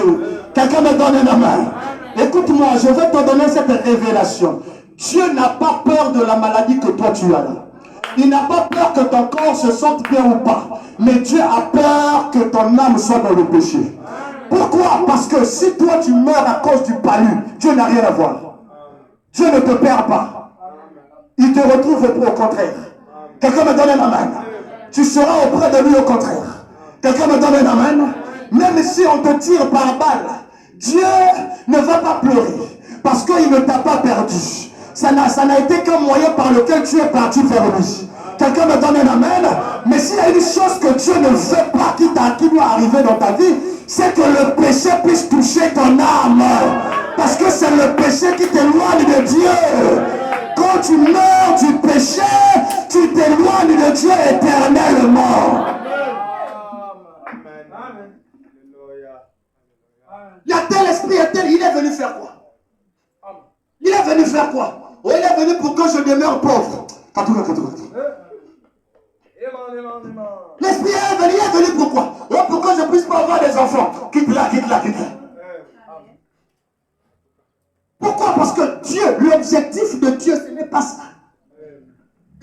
Quelqu'un me donne la main. Écoute-moi, je vais te donner cette révélation. Dieu n'a pas peur de la maladie que toi tu as là. Il n'a pas peur que ton corps se sente bien ou pas. Mais Dieu a peur que ton âme soit dans le péché. Pourquoi? Parce que si toi tu meurs à cause du palu, Dieu n'a rien à voir. Dieu ne te perd pas. Il te retrouve au contraire. Quelqu'un me donne la main. Tu seras auprès de lui au contraire. Quelqu'un me donne la main. Même si on te tire par balle, Dieu ne va pas pleurer. Parce qu'il ne t'a pas perdu. Ça n'a été qu'un moyen par lequel tu es parti vers lui. Quelqu'un me donne un amen. Mais s'il y a une chose que Dieu ne veut pas qui doit arriver dans ta vie, c'est que le péché puisse toucher ton âme. Parce que c'est le péché qui t'éloigne de Dieu. Quand tu meurs du péché, tu t'éloignes de Dieu éternellement. Il y a tel esprit, il est venu faire quoi? Il est venu faire quoi? Oh, il est venu pour que je demeure pauvre. L'esprit est venu pourquoi? Oh, pour que je ne puisse pas avoir des enfants. Quitte là. Pourquoi? Parce que Dieu, l'objectif de Dieu, ce n'est pas ça.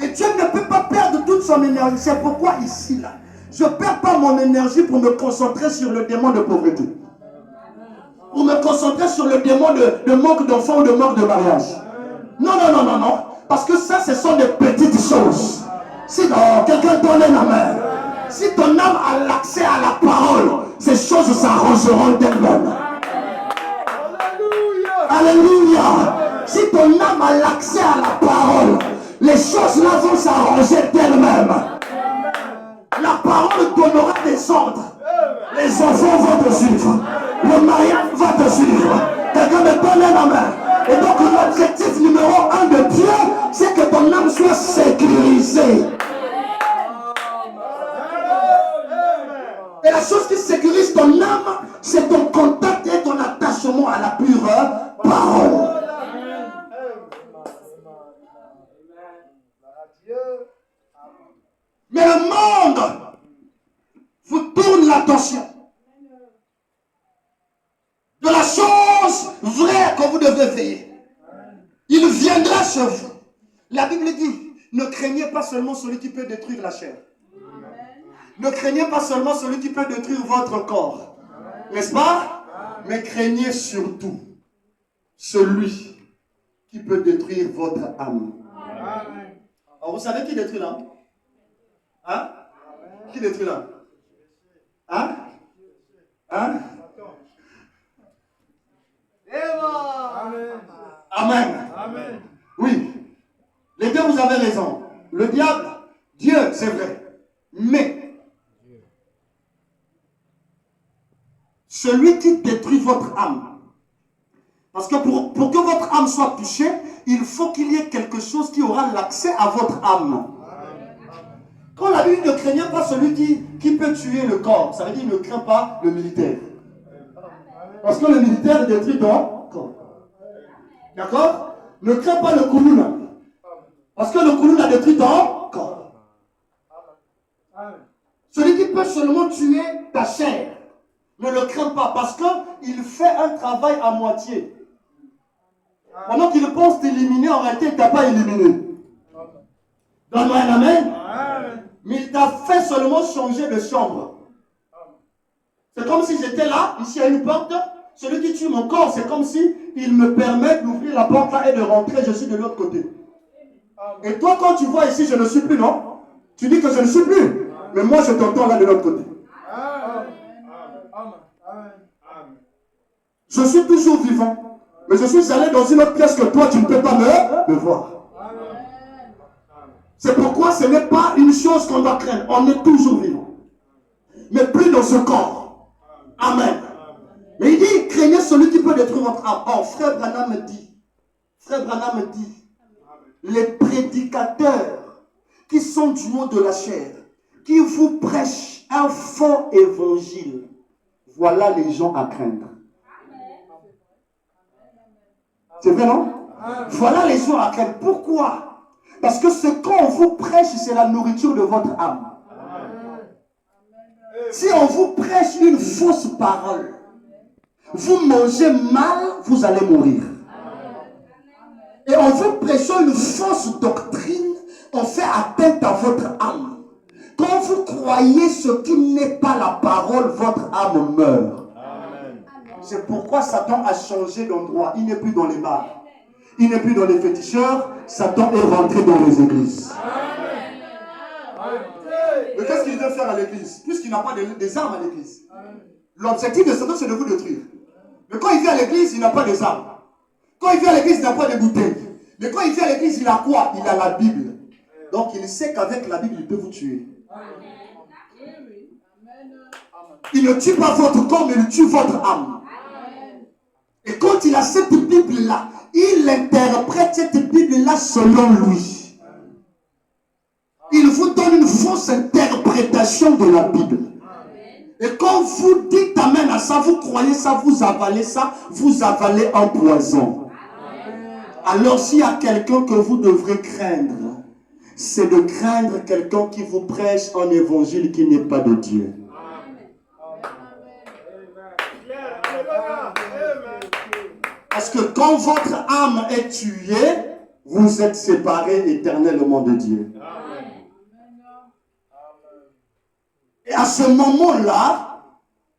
Et Dieu ne peut pas perdre toute son énergie. C'est pourquoi ici, là, je ne perds pas mon énergie pour me concentrer sur le démon de pauvreté. Pour me concentrer sur le démon de manque d'enfants ou de manque de mariage. Non. Parce que ça, ce sont des petites choses. Si quelqu'un donne la main, si ton âme a l'accès à la parole, ces choses s'arrangeront d'elles-mêmes. Alléluia. Si ton âme a l'accès à la parole, les choses là vont s'arranger d'elles-mêmes. La parole donnera des ordres. Les enfants vont te suivre. Le mariage va te suivre. Quelqu'un me donne la main. Et donc l'objectif numéro 1 de Dieu, c'est que ton âme soit sécurisée. Et la chose qui sécurise ton âme, c'est ton contact et ton attachement à la pure parole. Mais le monde vous tourne l'attention de la chose vraie que vous devez veiller. Il viendra chez vous. La Bible dit, ne craignez pas seulement celui qui peut détruire la chair. Ne craignez pas seulement celui qui peut détruire votre corps. N'est-ce pas? Mais craignez surtout celui qui peut détruire votre âme. Alors vous savez qui détruit l'âme? Hein? Qui détruit l'âme? Hein? Amen. Amen. Oui. Les deux, vous avez raison. Le diable, Dieu, c'est vrai. Mais celui qui détruit votre âme, parce que pour que votre âme soit touchée, il faut qu'il y ait quelque chose qui aura l'accès à votre âme. Quand la Bible ne craignait pas celui qui peut tuer le corps, ça veut dire ne craint pas le militaire. Parce que le militaire détruit ton corps. D'accord? Ne crains pas le koulouna. Parce que le koulouna détruit ton corps. Celui qui peut seulement tuer ta chair, ne le crains pas parce qu'il fait un travail à moitié. Pendant qu'il pense t'éliminer, en réalité, il ne t'a pas éliminé. Donne-moi un amen. Mais il t'a fait seulement changer de chambre. C'est comme si j'étais là, ici à une porte. Celui qui tue mon corps, c'est comme si il me permet d'ouvrir la porte là et de rentrer, je suis de l'autre côté. Et toi, quand tu vois ici, je ne suis plus, non? Tu dis que je ne suis plus. Mais moi, je t'entends là de l'autre côté. Je suis toujours vivant. Mais je suis allé dans une autre pièce que toi, tu ne peux pas me voir. C'est pourquoi ce n'est pas une chose qu'on doit craindre. On est toujours vivant. Mais plus dans ce corps. Amen. Mais il dit, craignez celui qui peut détruire votre âme. Or, frère Branham dit, les prédicateurs qui sont du mot de la chair, qui vous prêchent un faux évangile, voilà les gens à craindre. C'est vrai, non? Voilà les gens à craindre. Pourquoi? Parce que ce qu'on vous prêche, c'est la nourriture de votre âme. Si on vous prêche une fausse parole, vous mangez mal, vous allez mourir. Et en vous prêchant une fausse doctrine, on fait atteinte à votre âme. Quand vous croyez ce qui n'est pas la parole, votre âme meurt. C'est pourquoi Satan a changé d'endroit. Il n'est plus dans les bars. Il n'est plus dans les féticheurs. Satan est rentré dans les églises. Mais qu'est-ce qu'il veut faire à l'église? Puisqu'il n'a pas des armes à l'église. L'objectif de Satan, c'est de vous détruire. Mais quand il vient à l'église, il n'a pas des armes. Quand il vient à l'église, il n'a pas de bouteilles. Mais quand il vient à l'église, il a quoi? Il a la Bible. Donc il sait qu'avec la Bible, il peut vous tuer. Il ne tue pas votre corps, mais il tue votre âme. Et quand il a cette Bible-là, il interprète cette Bible-là selon lui. Il vous donne une fausse interprétation de la Bible. Et quand vous dites amen à ça, vous croyez ça, vous avalez un poison. Alors s'il y a quelqu'un que vous devrez craindre, c'est de craindre quelqu'un qui vous prêche un évangile qui n'est pas de Dieu. Parce que quand votre âme est tuée, vous êtes séparés éternellement de Dieu. Et à ce moment-là,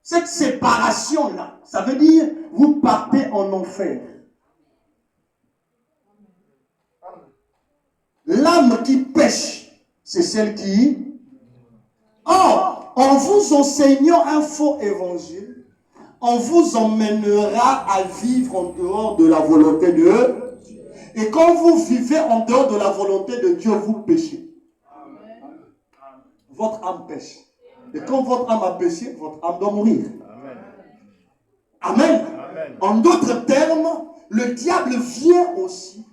cette séparation-là, ça veut dire vous partez en enfer. L'âme qui pêche, c'est celle qui... Or, en vous enseignant un faux évangile, on vous emmènera à vivre en dehors de la volonté de Dieu. Et quand vous vivez en dehors de la volonté de Dieu, vous péchez. Votre âme pêche. Et quand votre âme a péché, votre âme doit mourir. Amen. En d'autres termes, le diable vient aussi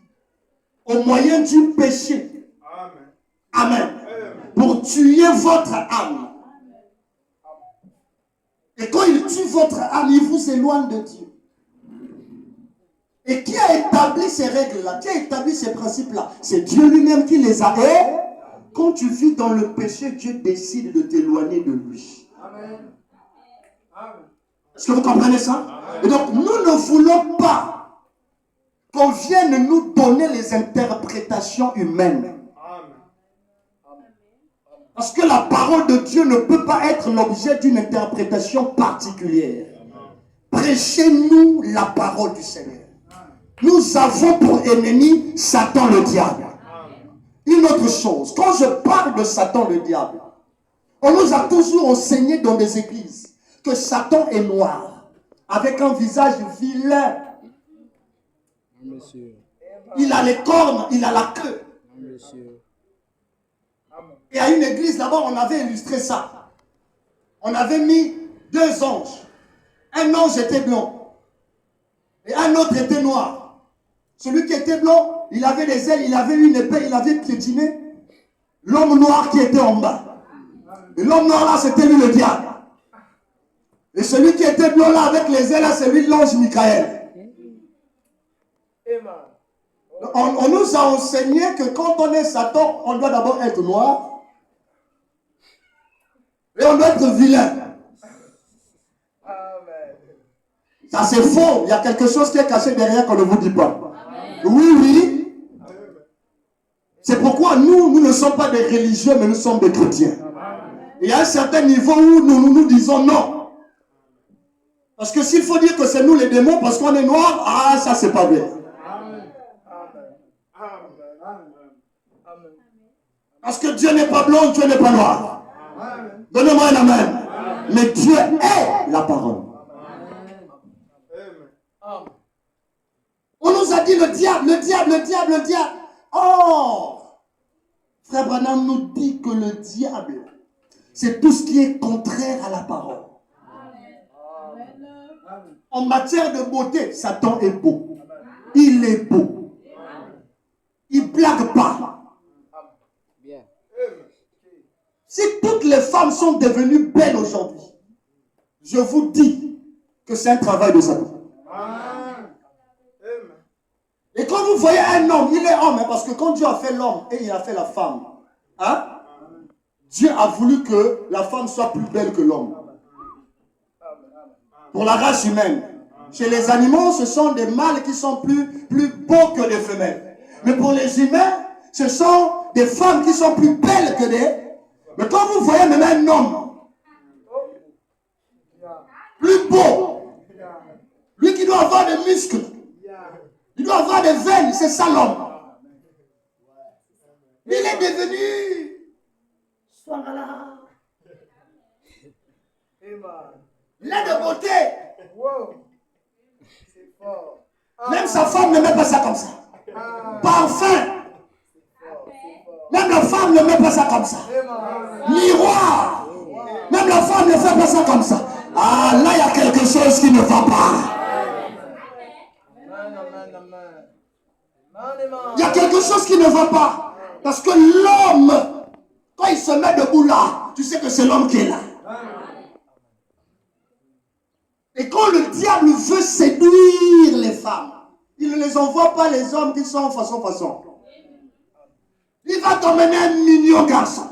au moyen du péché. Amen. Pour tuer votre âme. Et quand il tue votre âme, il vous éloigne de Dieu. Et qui a établi ces règles-là? Qui a établi ces principes-là? C'est Dieu lui-même qui les a. Et quand tu vis dans le péché, Dieu décide de t'éloigner de lui. Est-ce que vous comprenez ça? Et donc, nous ne voulons pas qu'on vienne nous donner les interprétations humaines. Parce que la parole de Dieu ne peut pas être l'objet d'une interprétation particulière. Prêchez-nous la parole du Seigneur. Nous avons pour ennemi Satan le diable. Une autre chose, quand je parle de Satan le diable, on nous a toujours enseigné dans des églises que Satan est noir, avec un visage vilain. Il a les cornes, il a la queue. Et à une église là-bas, on avait illustré ça. On avait mis 2 anges. Un ange était blanc. Et un autre était noir. Celui qui était blanc, il avait des ailes, il avait une épée, il avait piétiné l'homme noir qui était en bas. Et l'homme noir là, c'était lui le diable. Et celui qui était blanc là, avec les ailes là, c'est lui l'ange Michael. On nous a enseigné que quand on est Satan, on doit d'abord être noir. Et on doit être vilain. Ça c'est faux. Il y a quelque chose qui est caché derrière qu'on ne vous dit pas. Oui. C'est pourquoi nous ne sommes pas des religieux, mais nous sommes des chrétiens. Il y a un certain niveau où nous disons non. Parce que s'il faut dire que c'est nous les démons parce qu'on est noirs, ça c'est pas vrai. Parce que Dieu n'est pas blanc, Dieu n'est pas noir. Donnez-moi un amen. Mais Dieu est la parole. On nous a dit le diable. Oh, Frère Branham nous dit que le diable, c'est tout ce qui est contraire à la parole. En matière de beauté, Satan est beau. Il est beau. Il ne blague pas. Si toutes les femmes sont devenues belles aujourd'hui, je vous dis que c'est un travail de Satan. Et quand vous voyez un homme, il est homme, parce que quand Dieu a fait l'homme et il a fait la femme, Dieu a voulu que la femme soit plus belle que l'homme. Pour la race humaine. Chez les animaux, ce sont des mâles qui sont plus beaux que des femelles. Mais pour les humains, ce sont des femmes qui sont plus belles que des... Mais quand vous voyez même un homme plus beau, lui qui doit avoir des muscles, il doit avoir des veines, c'est ça l'homme. Il est devenu... Il a de beauté. Même sa femme ne met pas ça comme ça. Parfum. Même la femme ne met pas ça comme ça. Miroir. Même la femme ne fait pas ça comme ça. Ah, là, il y a quelque chose qui ne va pas. Il y a quelque chose qui ne va pas. Parce que l'homme, quand il se met debout là, tu sais que c'est l'homme qui est là. Et quand le diable veut séduire les femmes, il ne les envoie pas les hommes qui sont façon. Il va t'emmener un mignon garçon.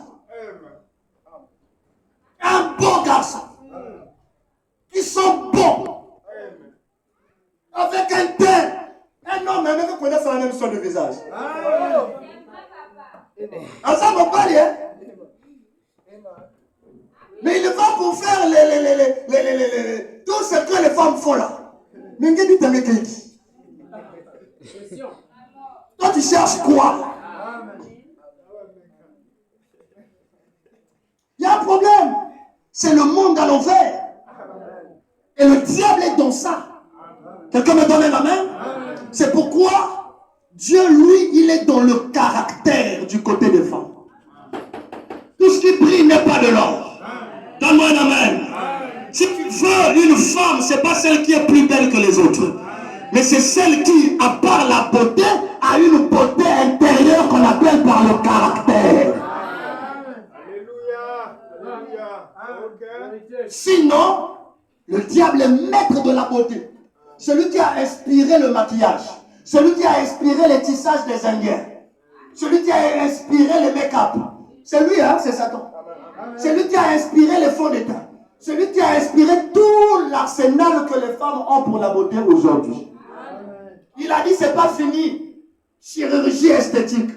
Un beau garçon. Qui sont bons. Avec un teint. Un homme même qui connaît la même sorte de visage. Ça va pas hein? Mais il va pour faire tout ce que les femmes font là. Mais qu'est-ce que tu dis? Toi tu cherches quoi? Il y a un problème. C'est le monde à l'envers. Et le diable est dans ça. Quelqu'un me donne la main? C'est pourquoi Dieu, lui, il est dans le caractère du côté des femmes. Tout ce qui brille n'est pas de l'or. Donne-moi un amen. Si tu veux une femme, ce n'est pas celle qui est plus belle que les autres. Mais c'est celle qui, à part la beauté, a une beauté intérieure qu'on appelle par le caractère. Sinon, le diable est maître de la beauté. Celui qui a inspiré le maquillage. Celui qui a inspiré les tissages des Indiens. Celui qui a inspiré les make-up. C'est lui, hein, c'est Satan. C'est lui qui a inspiré les fonds de teint. Celui qui a inspiré tout l'arsenal que les femmes ont pour la beauté aujourd'hui. Il a dit, c'est pas fini. Chirurgie esthétique.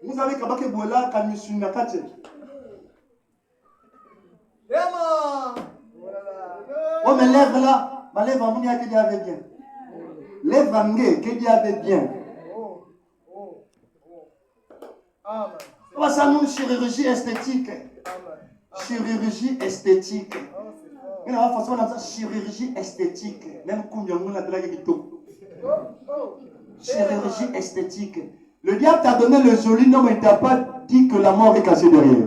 Vous avez qu'à baquer boila quand je suis na kate. Oh mais lève là, ma lève à mon qui dit avait bien. Lève à m'é qui dit avait bien. Ça nous chirurgie esthétique. Chirurgie esthétique. Il y a une façon de dire chirurgie esthétique. Même combien de monde a de la chirurgie esthétique. Le diable t'a donné le joli nom, mais il ne t'a pas dit que la mort est cachée derrière.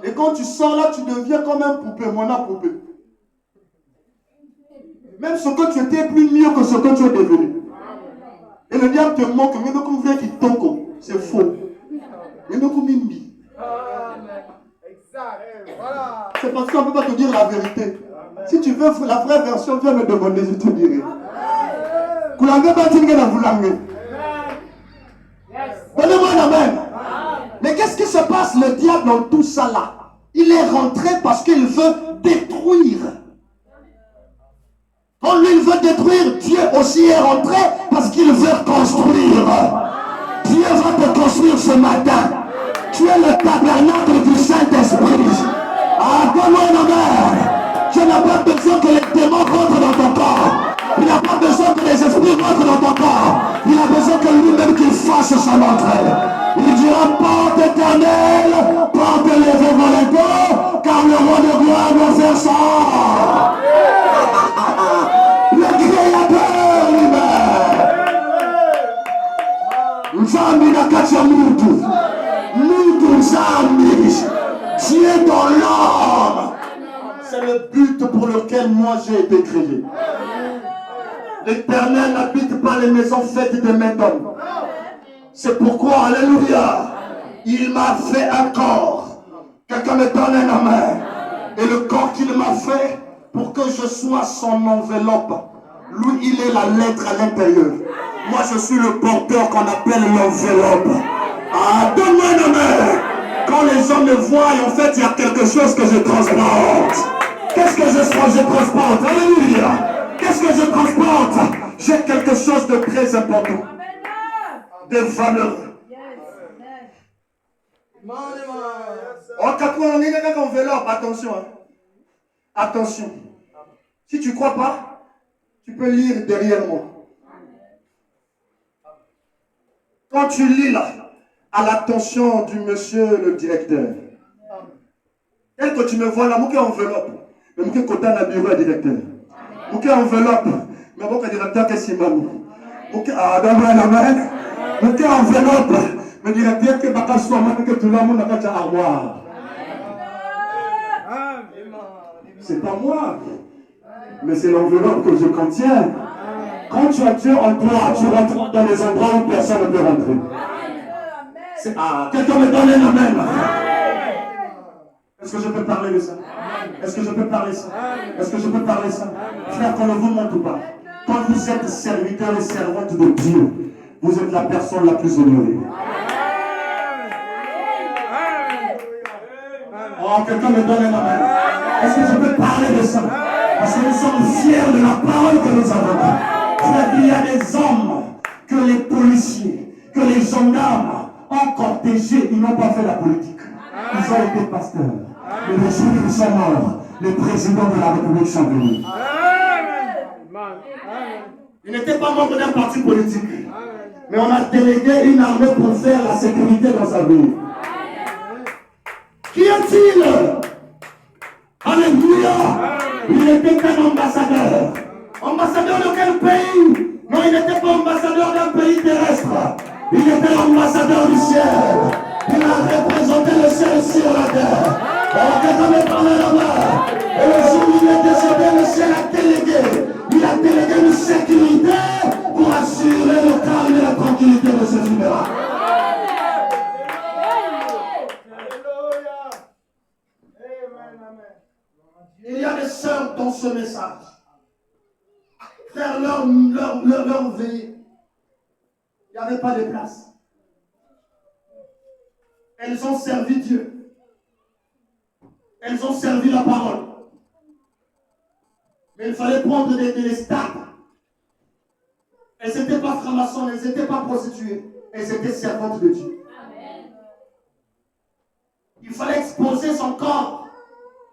Et quand tu sors là, tu deviens comme un poupée, mon poupée. Même ce que tu étais est plus mieux que ce que tu es devenu. Et le diable te moque, mais donc vous qui toque, c'est faux. Mais donc vous c'est parce qu'on ne peut pas te dire la vérité. Si tu veux la vraie version, viens me demander, je te dirai. Donnez-moi un amen. Mais qu'est-ce qui se passe, le diable, dans tout ça là? Il est rentré parce qu'il veut détruire. Quand lui il veut détruire, Dieu aussi est rentré parce qu'il veut construire. Dieu va te construire ce matin. Tu es le tabernacle du Saint-Esprit. Ah, donne-moi un amen. Tu n'as pas besoin que les démons rentrent dans ton corps. Il n'a pas besoin que les esprits rentrent dans ton corps. Il a besoin que lui-même qu'il fasse son entrée. Il dira, porte éternelle, porte les volontés, car le roi de gloire doit faire ça. Le Créateur lui-même. Nzambi na kati ya mutu. Mutu Nzambi. Tu es dans l'homme. C'est le but pour lequel moi j'ai été créé. L'Éternel n'habite pas les maisons faites de mains d'hommes. C'est pourquoi, alléluia, il m'a fait un corps. Quelqu'un me donne un amen. Et le corps qu'il m'a fait pour que je sois son enveloppe. Lui, il est la lettre à l'intérieur. Moi, je suis le porteur qu'on appelle l'enveloppe. Ah, donne-moi une main. Quand les gens me voient, en fait, il y a quelque chose que je transporte. Qu'est-ce que je transporte? Alléluia. Qu'est-ce que je transporte? J'ai quelque chose de très important. De valeur. Oh, on est avec enveloppe. Attention. Hein. Attention. Si tu ne crois pas, tu peux lire derrière moi. Quand tu lis là, à l'attention du monsieur le directeur, tel que tu me vois là, mon enveloppe, mais mon côté dans le bureau du directeur. Mon enveloppe, mais mon directeur, qu'est-ce qu'il m'a mis? Ah, donne-moi la main. Mon enveloppe, mais directeur, que baka soit même que tout le monde n'a pas armoire. C'est pas moi, mais c'est l'enveloppe que je contiens. Quand tu as Dieu en toi, tu rentres dans les endroits où personne ne peut rentrer. Ah, quelqu'un me donne un amen. Est-ce que je peux parler de ça? Est-ce que je peux parler de ça? Est-ce que je peux parler de ça? Frère, qu'on ne vous montre pas. Quand vous êtes serviteur et servante de Dieu, vous êtes la personne la plus honorée. Oh, quelqu'un me donne un amen. Est-ce que je peux parler de ça? Parce que nous sommes fiers de la parole que nous avons. Frère, il y a des hommes que les policiers, que les gendarmes ont cortégé, ils n'ont pas fait la politique. Ils ont été pasteurs. Mais les jours où ils sont morts, les présidents de la République sont venus. Ils n'étaient pas membres d'un parti politique. Mais on a délégué une armée pour faire la sécurité dans sa ville. Qui est-il? Alléluia! Il était un ambassadeur. Ambassadeur de quel pays? Non, il n'était pas ambassadeur d'un pays terrestre. Il était ambassadeur du ciel. Il a représenté le ciel sur la terre. Alors quelqu'un me parle là-bas. Et le jour où il est décédé, le ciel a délégué. Il a délégué une sécurité pour assurer le calme et la tranquillité de ce funérailles. Il y a des sœurs dans ce message. Faire leur veillée. Il n'y avait pas de place. Elles ont servi Dieu. Elles ont servi la parole. Mais il fallait prendre des stades. Elles n'étaient pas francs-maçons, elles n'étaient pas prostituées. Elles étaient servantes de Dieu. Amen. Il fallait exposer son corps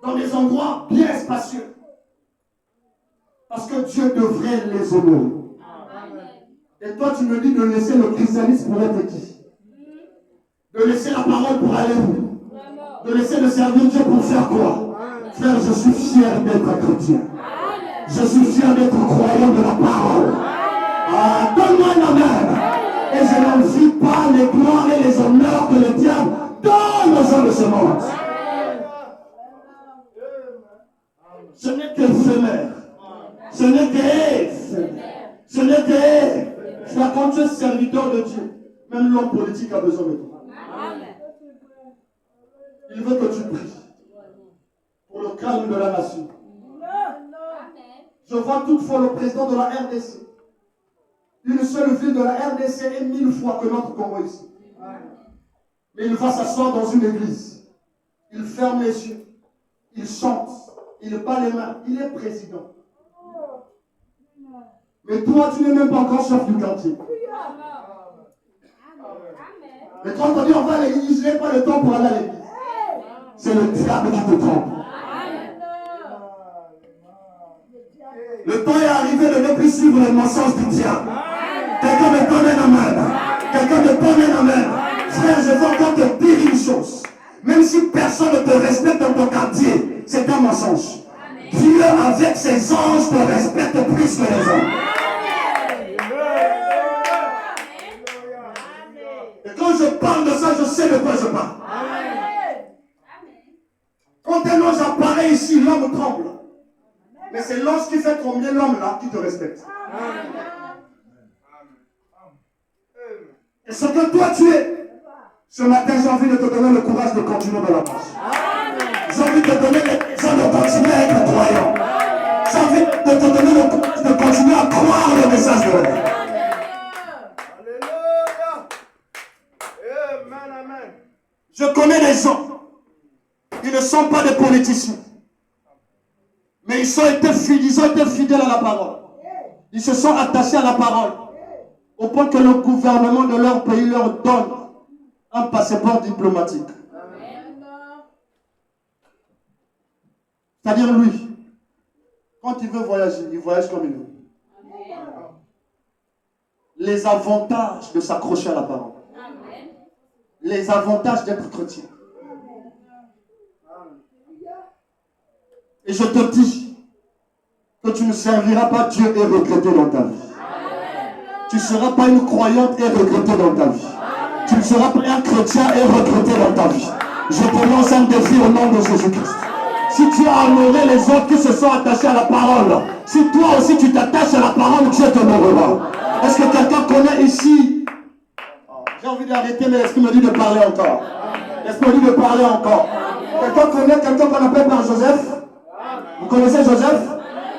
dans des endroits bien spacieux. Parce que Dieu devrait les honorer. Et toi, tu me dis de laisser le christianisme pour être qui? De laisser la parole pour aller où? De laisser le servir Dieu pour faire quoi? Frère, je suis fier d'être chrétien. Je suis fier d'être croyant de la parole. Ah, donne-moi un amen. Et je n'envie pas les gloires et les honneurs que le diable donne aux gens de ce monde. Ce n'est qu'éphémère. Ce n'est qu'éphémère. Ce n'est qu'éphémère. Quand tu es serviteur de Dieu, même l'homme politique a besoin de toi. Il veut que tu pries pour le calme de la nation. Je vois toutefois le président de la RDC. Une seule ville de la RDC est 1000 fois que notre Congo ici. Mais il va s'asseoir dans une église. Il ferme les yeux. Il chante. Il bat les mains. Il est président. Mais toi, tu n'es même pas encore chef du quartier. Mais quand on dit on va à l'église, je n'ai pas le temps pour aller à l'église. C'est le diable qui te trompe. Le temps est arrivé de ne plus suivre les mensonges du diable. Quelqu'un me donne un amen. Quelqu'un me donne un amen. Frère, je veux encore te dire une chose. Même si personne ne te respecte dans ton quartier, c'est un mensonge. Dieu, avec ses anges, te respecte plus que les hommes. Et quand je parle de ça, je sais de quoi je parle. Quand un ange apparaît ici, l'homme tremble. Mais c'est l'ange qui fait trembler l'homme là qui te respecte. Et ce que toi tu es, ce matin j'ai envie de te donner le courage de continuer dans la marche. J'ai envie de te donner les gens de continuer à être croyant. de te donner le courage de continuer à croire le message de Dieu. Alléluia. Amen, amen. Je connais des gens, ils ne sont pas des politiciens, mais ils ont été fidèles à la parole. Ils se sont attachés à la parole, au point que le gouvernement de leur pays leur donne un passeport diplomatique. C'est-à-dire lui, quand il veut voyager, il voyage comme il veut. Les avantages de s'accrocher à la parole. Les avantages d'être chrétien. Et je te dis que tu ne serviras pas Dieu et regretter dans ta vie. Tu ne seras pas une croyante et regretter dans ta vie. Tu ne seras pas un chrétien et regretter dans ta vie. Je te lance un défi au nom de Jésus-Christ. Si tu as honoré les autres qui se sont attachés à la parole, si toi aussi tu t'attaches à la parole, Dieu t'honorera. Est-ce que quelqu'un connaît ici? J'ai envie d'arrêter, mais l'Esprit me dit de parler encore. L'Esprit me dit de parler encore. Quelqu'un connaît quelqu'un qu'on appelle par Joseph? Vous connaissez Joseph?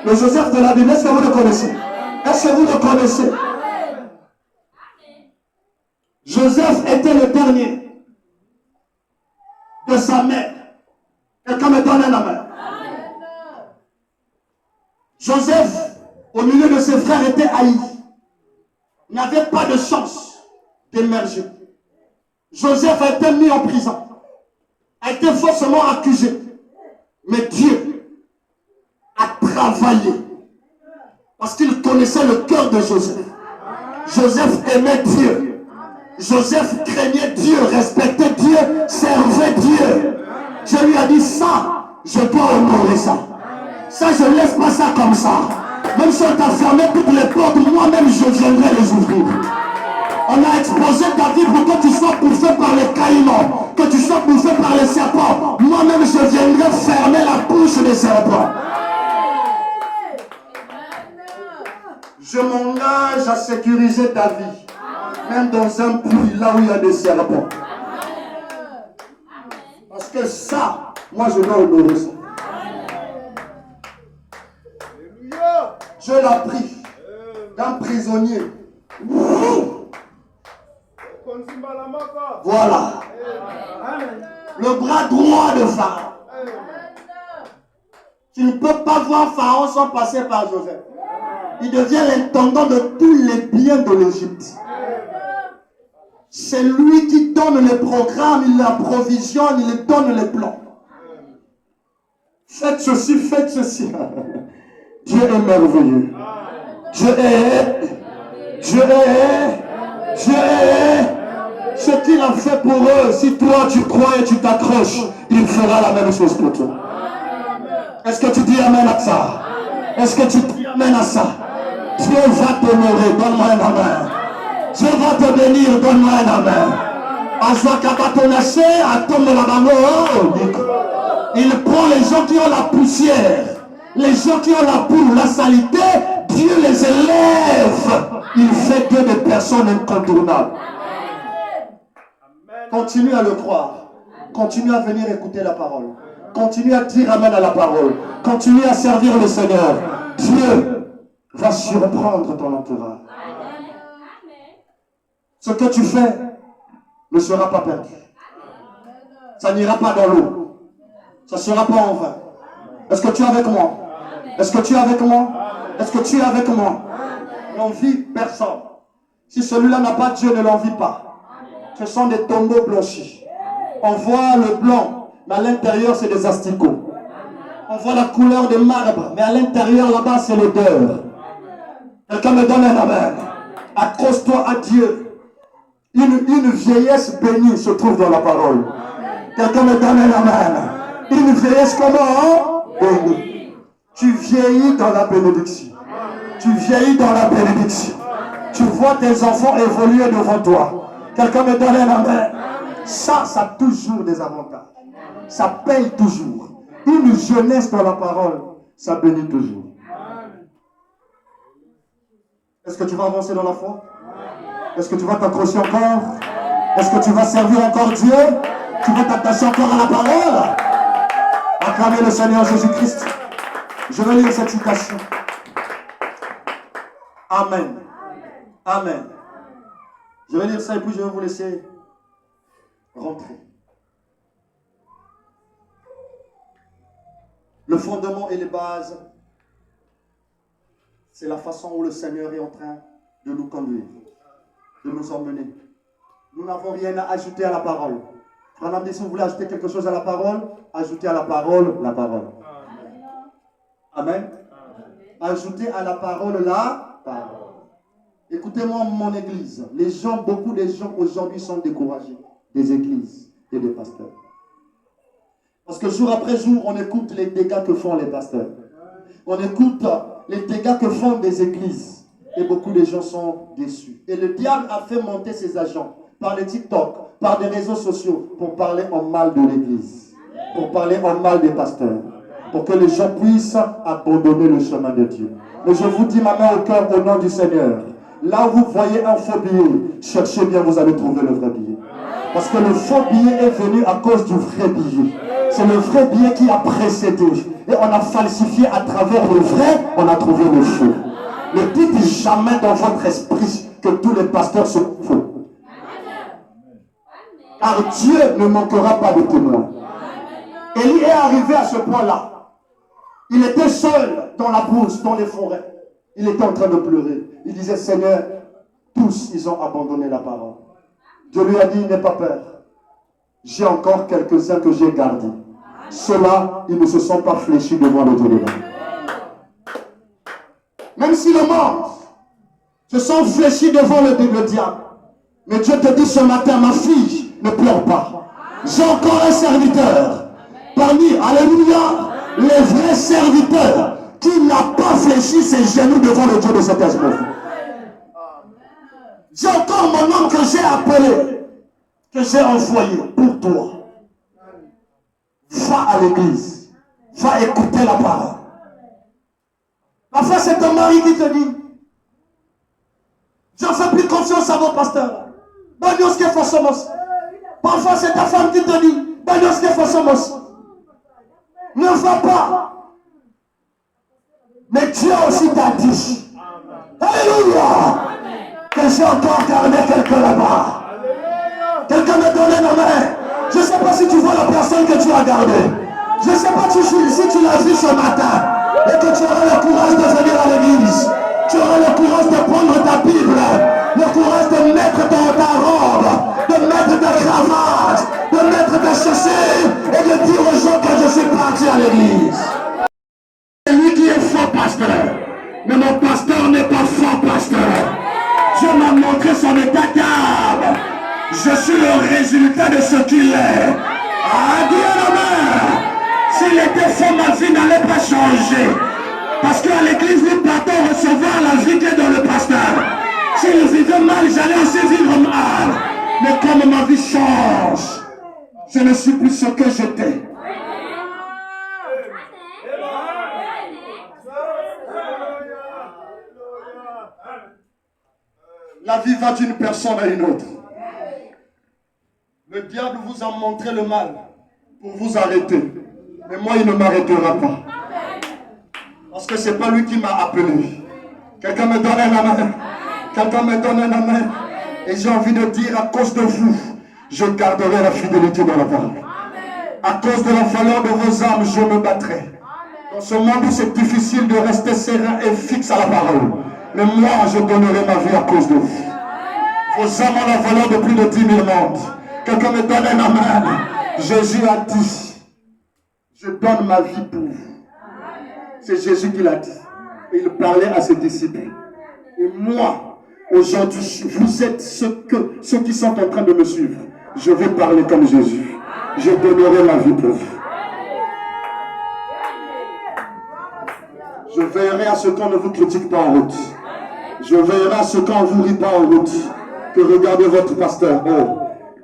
Le Joseph de la Bible, est-ce que vous le connaissez? Est-ce que vous le connaissez? Joseph était le dernier de sa mère. Quelqu'un me donne la main. Joseph, au milieu de ses frères, était haï. Il n'avait pas de chance d'émerger. Joseph a été mis en prison, a été faussement accusé. Mais Dieu a travaillé parce qu'il connaissait le cœur de Joseph. Joseph aimait Dieu. Joseph craignait Dieu, respectait Dieu, servait Dieu. Dieu lui a dit ça, je dois honorer ça. Ça, je ne laisse pas ça comme ça. Même si on t'a fermé toutes les portes, moi-même je viendrai les ouvrir. On a exposé ta vie pour que tu sois bouffé par les caïmans, que tu sois bouffé par les serpents. Moi-même je viendrai fermer la bouche des serpents. Je m'engage à sécuriser ta vie, même dans un puits là où il y a des serpents. Parce que ça, moi je dois honorer ça. Je l'ai appris d'un prisonnier. Voilà. Le bras droit de Pharaon. Tu ne peux pas voir Pharaon sans passer par Joseph. Il devient l'intendant de tous les biens de l'Égypte. C'est lui qui donne les programmes, il approvisionne, il donne les plans. Faites ceci, faites ceci. Dieu est merveilleux. Dieu est. Ce qu'il a fait pour eux, si toi tu crois et tu t'accroches, il fera la même chose pour toi. Est-ce que tu dis amen à ça? Est-ce que tu dis amen à ça? Dieu va t'honorer, donne-moi un amen. Dieu va te bénir, donne-moi un amen. Il prend les gens qui ont la poussière, les gens qui ont la boue, la saleté, Dieu les élève. Il fait d'eux des personnes incontournables. Continue à le croire. Continue à venir écouter la parole. Continue à dire amen à la parole. Continue à servir le Seigneur. Dieu va surprendre ton entourage. Ce que tu fais ne sera pas perdu. Ça n'ira pas dans l'eau. Ça ne sera pas en vain. Est-ce que tu es avec moi? Est-ce que tu es avec moi? Est-ce que tu es avec moi? N'envie personne. Si celui-là n'a pas Dieu, ne l'envie pas. Ce sont des tombeaux blanchis. On voit le blanc, mais à l'intérieur, c'est des asticots. On voit la couleur de marbre, mais à l'intérieur, là-bas, c'est l'odeur. Quelqu'un me donne un amen. Accroche-toi à Dieu. Une vieillesse bénie se trouve dans la parole. Quelqu'un me donne un amen. Une vieillesse comment? Bénie. Tu vieillis dans la bénédiction. Tu vieillis dans la bénédiction. Tu vois tes enfants évoluer devant toi. Quelqu'un me donne un amen. Ça a toujours des avantages. Ça paye toujours. Une jeunesse dans la parole, ça bénit toujours. Est-ce que tu vas avancer dans la foi? Est-ce que tu vas t'accrocher encore? Est-ce que tu vas servir encore Dieu? Tu vas t'attacher encore à la parole? Acclamez le Seigneur Jésus-Christ. Je vais lire cette citation. Amen. Amen. Je vais lire ça et puis je vais vous laisser rentrer. Le fondement et les bases, c'est la façon où le Seigneur est en train de nous conduire, de nous emmener. Nous n'avons rien à ajouter à la parole. Frère dit, si vous voulez ajouter quelque chose à la parole, ajoutez à la parole la parole. Amen. Ajoutez à la parole la parole. Écoutez-moi, mon église. Beaucoup de gens aujourd'hui sont découragés des églises et des pasteurs. Parce que jour après jour, on écoute les dégâts que font les pasteurs. On écoute les dégâts que font des églises. Et beaucoup de gens sont déçus. Et le diable a fait monter ses agents par les TikTok, par des réseaux sociaux, pour parler en mal de l'église. Pour parler en mal des pasteurs. Pour que les gens puissent abandonner le chemin de Dieu. Mais je vous dis ma main au cœur au nom du Seigneur. Là où vous voyez un faux billet, cherchez bien, vous allez trouver le vrai billet. Parce que le faux billet est venu à cause du vrai billet. C'est le vrai billet qui a précédé. Et on a falsifié à travers le vrai, on a trouvé le faux. Ne dites jamais dans votre esprit que tous les pasteurs sont faux. Car Dieu ne manquera pas de témoins. Élie est arrivé à ce point-là. Il était seul dans la brousse, dans les forêts. Il était en train de pleurer. Il disait, Seigneur, tous, ils ont abandonné la parole. Dieu lui a dit, n'aie pas peur. J'ai encore quelques-uns que j'ai gardés. Ceux-là, ils ne se sont pas fléchis devant le Dieu de l'homme. Même si le monde se sont fléchis devant le diable. Mais Dieu te dit ce matin, ma fille, ne pleure pas. J'ai encore un serviteur. Parmi, alléluia, les vrais serviteurs qui n'a pas fléchi ses genoux devant le Dieu de cet esprit. J'ai encore mon homme que j'ai appelé, que j'ai envoyé pour toi. Va à l'église. Va écouter la parole. Parfois c'est ton mari qui te dit, je ne fais plus confiance à mon pasteur. Parfois c'est ta femme qui te dit, ne va pas. Mais Dieu aussi t'a dit, alléluia, que j'ai encore gardé quelqu'un là-bas. Quelqu'un me donne la main. Je ne sais pas si tu vois la personne que tu as gardée. Je ne sais pas si tu l'as vu ce matin et que tu auras le courage de venir à l'église. Tu auras le courage de prendre ta Bible, le courage de mettre ta robe, de mettre ta cravate, de mettre ta chaussée et de dire aux gens que je suis parti à l'église. C'est lui qui est faux pasteur. Mais mon pasteur n'est pas faux pasteur. Dieu m'a montré son état d'âme. Je suis le résultat de ce qu'il est. Ah, Dieu la main. S'il était faux, ma vie n'allait pas changer. Parce qu'à l'église, nous partons recevoir la vie qui est dans le pasteur. S'il vivait mal, j'allais aussi vivre mal. Mais comme ma vie change, je ne suis plus ce que j'étais. La vie va d'une personne à une autre. Le diable vous a montré le mal pour vous arrêter. Mais moi, il ne m'arrêtera pas. Parce que ce n'est pas lui qui m'a appelé. Quelqu'un me donne la main. Quelqu'un me donne la main. Et j'ai envie de dire, à cause de vous, je garderai la fidélité dans la parole. À cause de la valeur de vos âmes, je me battrai. Dans ce monde où c'est difficile de rester serein et fixe à la parole. Mais moi, je donnerai ma vie à cause de vous. Vos âmes ont la valeur de plus de 10 000 mondes. Quelqu'un me donne la main. Jésus a dit, je donne ma vie pour vous. C'est Jésus qui l'a dit. Et il parlait à ses disciples. Et moi, aujourd'hui, vous êtes ceux qui sont en train de me suivre. Je vais parler comme Jésus. Je donnerai ma vie pour vous. Je veillerai à ce qu'on ne vous critique pas en route. Je veillerai à ce qu'on ne vous rit pas en route. Que regardez votre pasteur. Oh,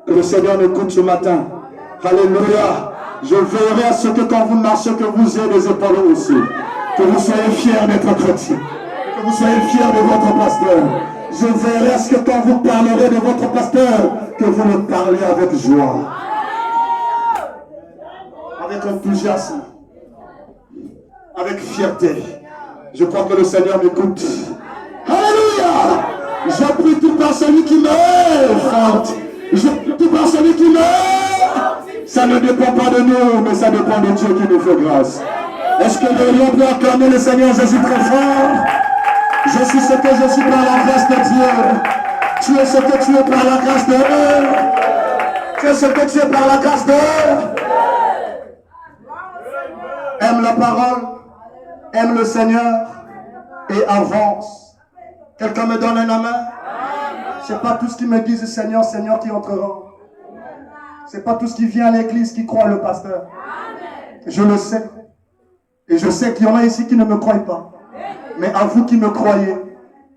que le Seigneur m'écoute ce matin. Alléluia. Je veillerai à ce que quand vous marchez, que vous ayez des épaules aussi. Que vous soyez fiers d'être chrétien. Que vous soyez fiers de votre pasteur. Je veillerai à ce que quand vous parlerez de votre pasteur, que vous le parlez avec joie. Avec enthousiasme. Avec fierté. Je crois que le Seigneur m'écoute. Alléluia. Je prie tout par celui qui meurt forte. Je prie tout par celui qui meurt. Ça ne dépend pas de nous, mais ça dépend de Dieu qui nous fait grâce. Est-ce que l'on peut acclamer le Seigneur Jésus très fort? Je suis ce que je suis par la grâce de Dieu. Tu es ce que tu es par la grâce de Dieu. Tu es ce que tu es par la grâce de Dieu. Aime la parole, aime le Seigneur et avance. Quelqu'un me donne un amen? Ce n'est pas tout ce qui me disent Seigneur, Seigneur qui entrera. Ce n'est pas tout ce qui vient à l'église qui croit le pasteur. Je le sais. Et je sais qu'il y en a ici qui ne me croient pas. Mais à vous qui me croyez,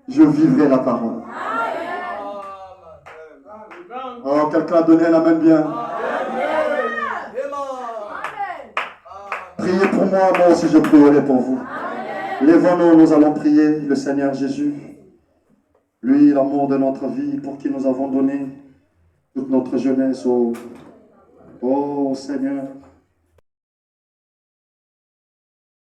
je vivrai la parole. Oh, quelqu'un a donné un amen bien. Priez pour moi, moi aussi je prierai pour vous. Lèvons-nous, nous allons prier le Seigneur Jésus. Lui, l'amour de notre vie, pour qui nous avons donné toute notre jeunesse au Seigneur.